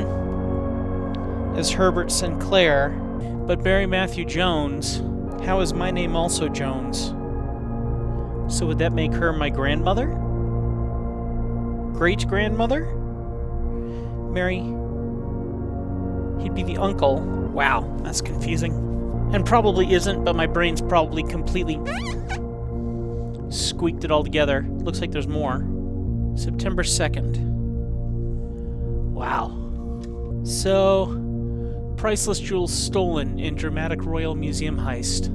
[SPEAKER 1] is Herbert Sinclair, but Mary Matthew Jones, how is my name also Jones? So would that make her my grandmother? Great-grandmother? Mary? He'd be the uncle. Wow, that's confusing. And probably isn't, but my brain's probably completely squeaked it all together. Looks like there's more. September 2nd. Wow. So, priceless jewels stolen in dramatic Royal Museum heist.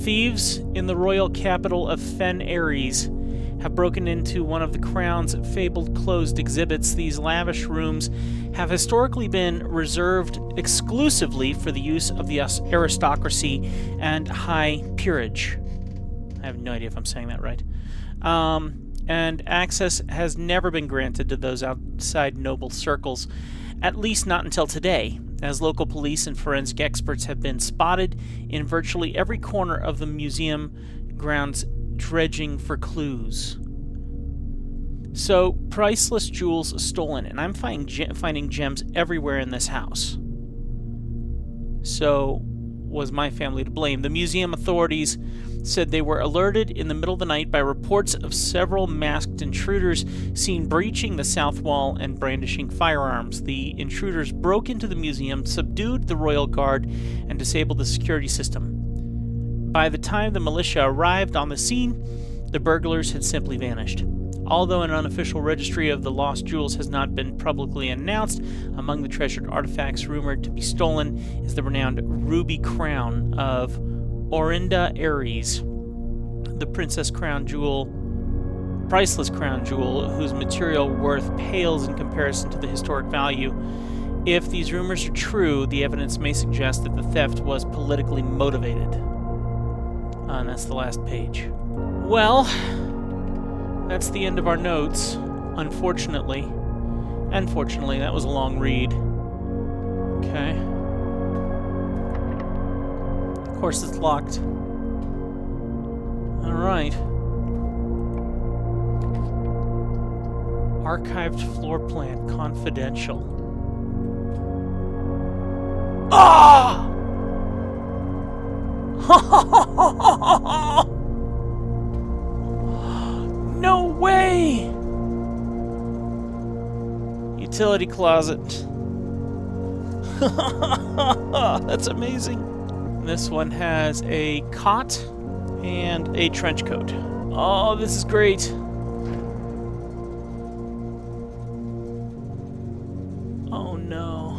[SPEAKER 1] Thieves in the royal capital of Fen Ares have broken into one of the Crown's fabled closed exhibits. These lavish rooms have historically been reserved exclusively for the use of the aristocracy and high peerage. I have no idea if I'm saying that right. And access has never been granted to those outside noble circles, at least not until today, as local police and forensic experts have been spotted in virtually every corner of the museum grounds dredging for clues. So, priceless jewels stolen, and I'm finding gems everywhere in this house. So, was my family to blame? The museum authorities said they were alerted in the middle of the night by reports of several masked intruders seen breaching the south wall and brandishing firearms. The intruders broke into the museum, subdued the royal guard, and disabled the security system. By the time the militia arrived on the scene, the burglars had simply vanished. Although an unofficial registry of the lost jewels has not been publicly announced, among the treasured artifacts rumored to be stolen is the renowned ruby crown of Orinda Ares, the princess crown jewel, priceless crown jewel, whose material worth pales in comparison to the historic value. If these rumors are true, the evidence may suggest that the theft was politically motivated. And that's the last page. Well, that's the end of our notes, unfortunately. And fortunately, that was a long read. Okay. Of course, it's locked. Alright. Archived floor plan, confidential. Ah! No way! Utility closet. That's amazing. This one has a cot and a trench coat. Oh, this is great. Oh no.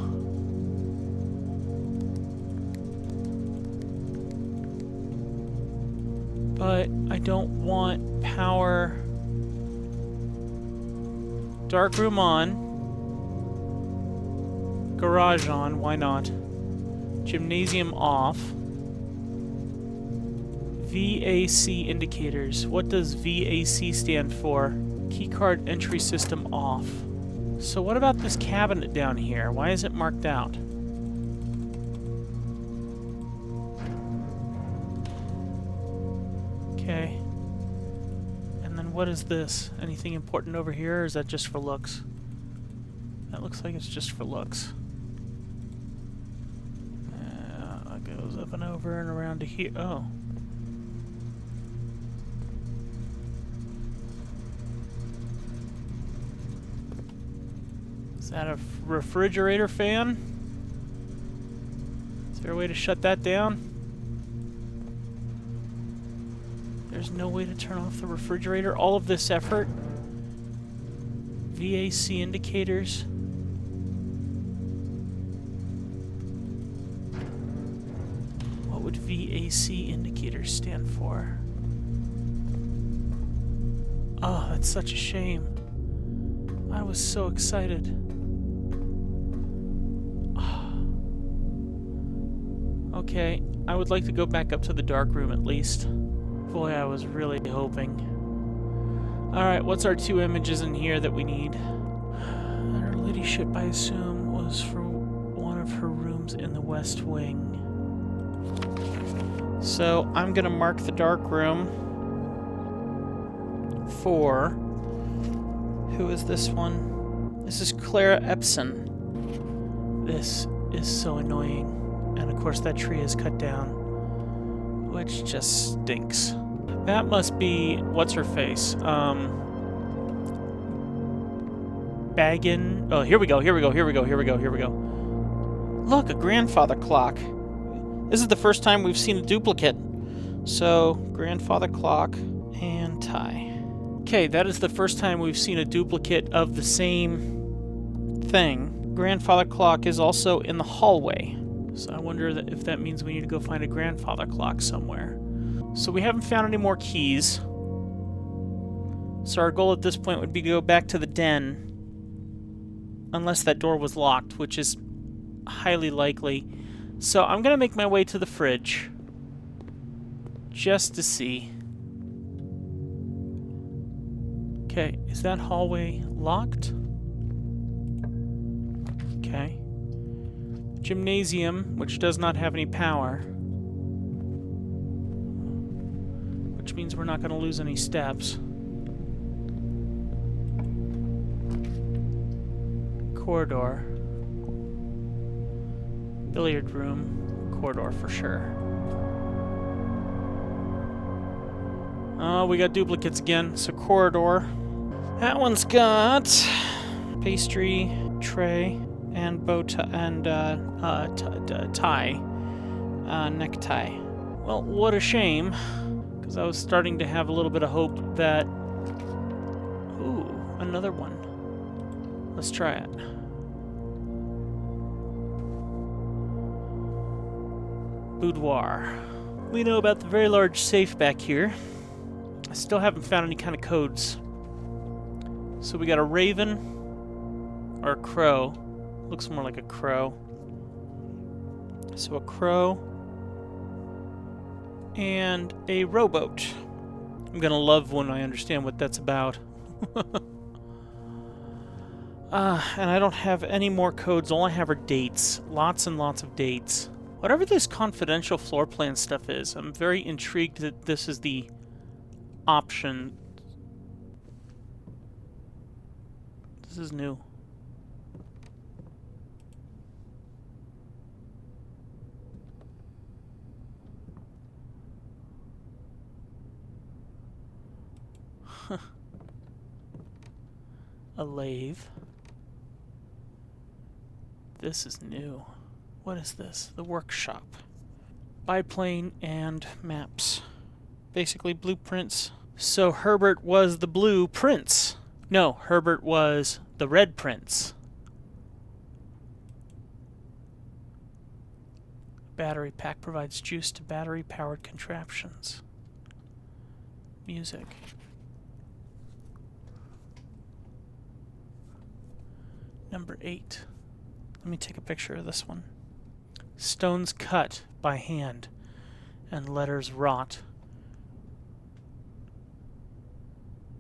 [SPEAKER 1] But I don't want power. Dark room on. Garage on, why not? Gymnasium off. VAC indicators. What does VAC stand for? Keycard entry system off. So what about this cabinet down here? Why is it marked out? Okay. And then what is this? Anything important over here, or is that just for looks? That looks like it's just for looks. It goes up and over and around to here. Oh. Is that a refrigerator fan? Is there a way to shut that down? There's no way to turn off the refrigerator. All of this effort. VAC indicators. What would VAC indicators stand for? Oh, that's such a shame. I was so excited. Okay, I would like to go back up to the dark room at least. Boy, I was really hoping. Alright, what's our two images in here that we need? Our ladyship, I assume, was for one of her rooms in the West Wing. So, I'm gonna mark the dark room for... Who is this one? This is Clara Epson. This is so annoying. And of course that tree is cut down, which just stinks. That must be... what's her face? Baggin... Oh, here we go, here we go, here we go, here we go, here we go. Look, a grandfather clock. This is the first time we've seen a duplicate. So, grandfather clock and tie. Okay, that is the first time we've seen a duplicate of the same thing. Grandfather clock is also in the hallway. So I wonder if that means we need to go find a grandfather clock somewhere. So we haven't found any more keys. So our goal at this point would be to go back to the den. Unless that door was locked, which is highly likely. So I'm going to make my way to the fridge. Just to see. Okay, is that hallway locked? Okay. Gymnasium, which does not have any power. Which means we're not going to lose any steps. Corridor. Billiard room. Corridor for sure. Oh, we got duplicates again. So corridor. That one's got pastry, tray, and bow tie, and tie, necktie. Well, what a shame, because I was starting to have a little bit of hope that... Ooh, another one. Let's try it. Boudoir. We know about the very large safe back here. I still haven't found any kind of codes. So we got a raven or a crow. Looks more like a crow. So a crow and a rowboat. I'm gonna love when I understand what that's about. And I don't have any more codes. All I have are dates. Lots and lots of dates. Whatever this confidential floor plan stuff is, I'm very intrigued that this is the option. This is new. A lathe. This is new. What is this? The workshop. Biplane and maps. Basically blueprints. So Herbert was the blue prince. No, Herbert was the red prince. Battery pack provides juice to battery-powered contraptions. Music. Number 8. Let me take a picture of this one. Stones cut by hand and letters wrought.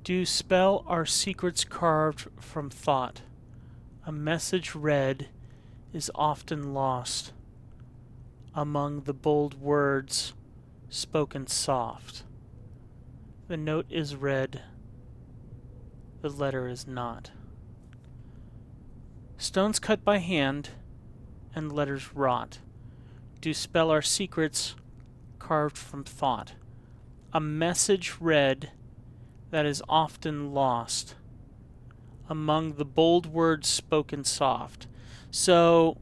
[SPEAKER 1] Do spell our secrets carved from thought. A message read is often lost among the bold words spoken soft. The note is read, the letter is not. Stones cut by hand and letters wrought do spell our secrets carved from thought. A message read that is often lost among the bold words spoken soft. So,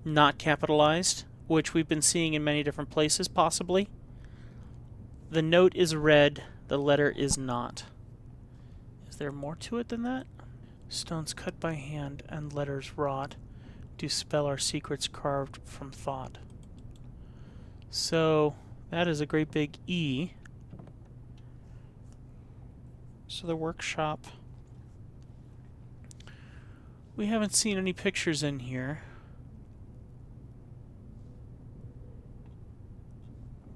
[SPEAKER 1] not capitalized, which we've been seeing in many different places, possibly. The note is read, the letter is not. Is there more to it than that? Stones cut by hand and letters wrought do spell our secrets carved from thought. So, that is a great big E. So the workshop. We haven't seen any pictures in here.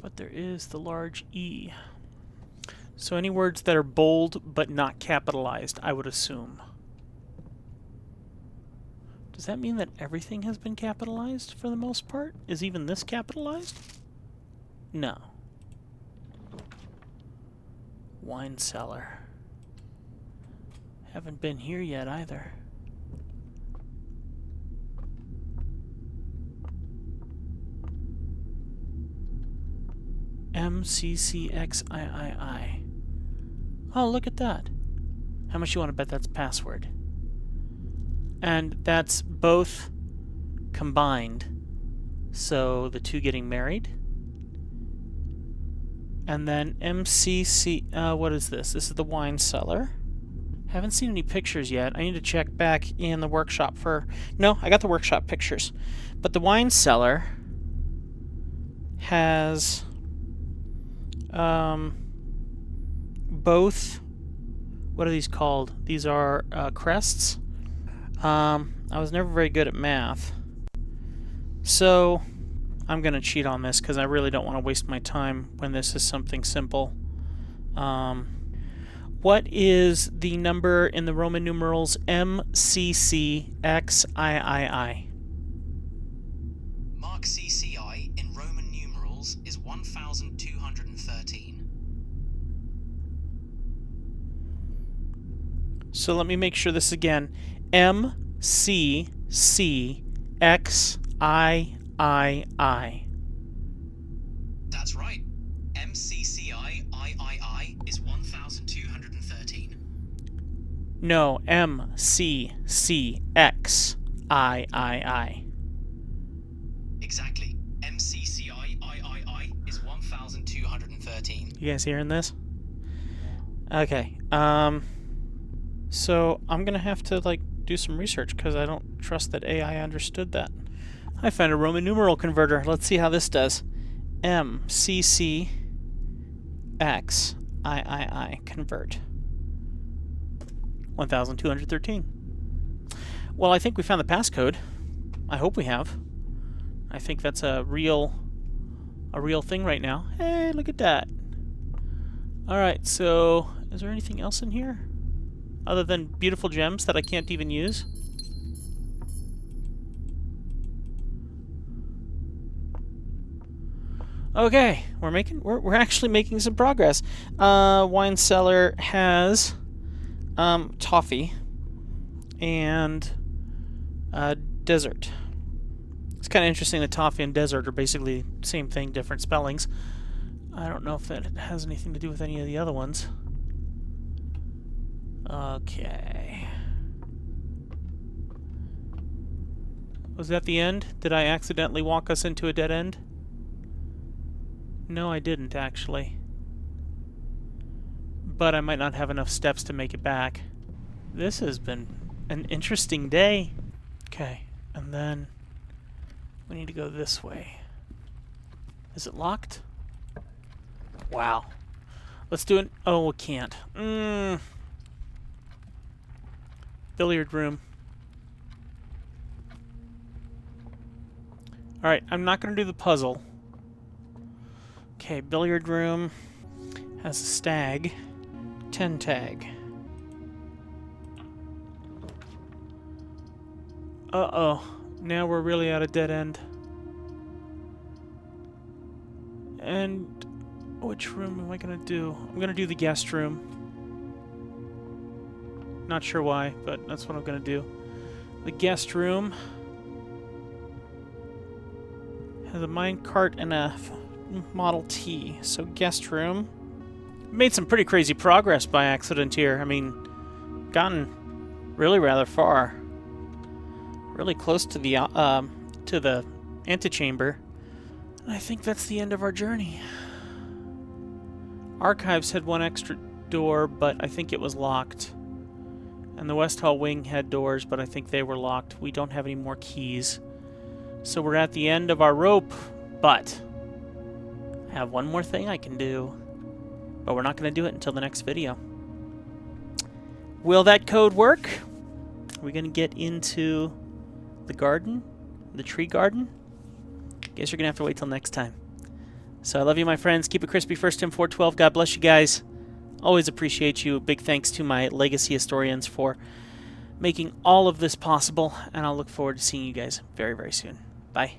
[SPEAKER 1] But there is the large E. So any words that are bold but not capitalized, I would assume. Does that mean that everything has been capitalized for the most part? Is even this capitalized? No. Wine cellar. Haven't been here yet either. MCCXIII. Oh, look at that. How much you want to bet that's password? And that's both combined. So the two getting married. And then MCC, what is this? This is the wine cellar. Haven't seen any pictures yet. I need to check back in the workshop for... No, I got the workshop pictures. But the wine cellar has both... What are these called? These are crests. I was never very good at math. So I'm going to cheat on this because I really don't want to waste my time when this is something simple. What is the number in the Roman numerals MCCXIII?
[SPEAKER 2] Mark CCI in Roman numerals is 1213.
[SPEAKER 1] So let me make sure this again. MCCXIII.
[SPEAKER 2] That's right. MCCIII is 1213.
[SPEAKER 1] No, MCCXIII.
[SPEAKER 2] Exactly. MCCIII is 1213.
[SPEAKER 1] You guys hearing this? Okay. So I'm gonna have to do some research because I don't trust that AI understood that. I found a Roman numeral converter. Let's see how this does. MCCXIII convert. 1213. Well, I think we found the passcode. I hope we have. I think that's a real thing right now. Hey, look at that. Alright, so is there anything else in here? Other than beautiful gems that I can't even use? Okay, we're actually making some progress. Wine cellar has toffee and desert. It's kind of interesting that toffee and desert are basically the same thing, different spellings. I don't know if that has anything to do with any of the other ones. Okay. Was that the end? Did I accidentally walk us into a dead end? No, I didn't, actually. But I might not have enough steps to make it back. This has been an interesting day. Okay, and then we need to go this way. Is it locked? Wow. Let's do it. Oh, we can't. Billiard room. Alright, I'm not going to do the puzzle. Okay, billiard room has a stag. 10 tag. Uh-oh. Now we're really at a dead end. And which room am I going to do? I'm going to do the guest room. Not sure why, but that's what I'm going to do. The guest room has a minecart and a Model T. So guest room. Made some pretty crazy progress by accident here. I mean, gotten really rather far. Really close to the antechamber. And I think that's the end of our journey. Archives had one extra door, but I think it was locked. And the West Hall wing had doors, but I think they were locked. We don't have any more keys. So we're at the end of our rope, but I have one more thing I can do. But we're not going to do it until the next video. Will that code work? Are we going to get into the garden? The tree garden? Guess you're going to have to wait till next time. So I love you, my friends. Keep it crispy. First Tim 412. God bless you guys. Always appreciate you. Big thanks to my legacy historians for making all of this possible. And I'll look forward to seeing you guys very, very soon. Bye.